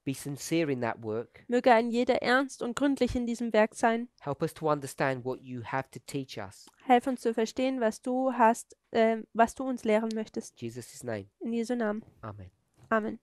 be sincere in that work. Möge ein jeder ernst und gründlich in diesem Werk sein. Help us to understand what you have to teach us. Helf uns zu verstehen, was du hast, was du uns lehren möchtest. In Jesus' name, In Jesu Namen. amen. Amen.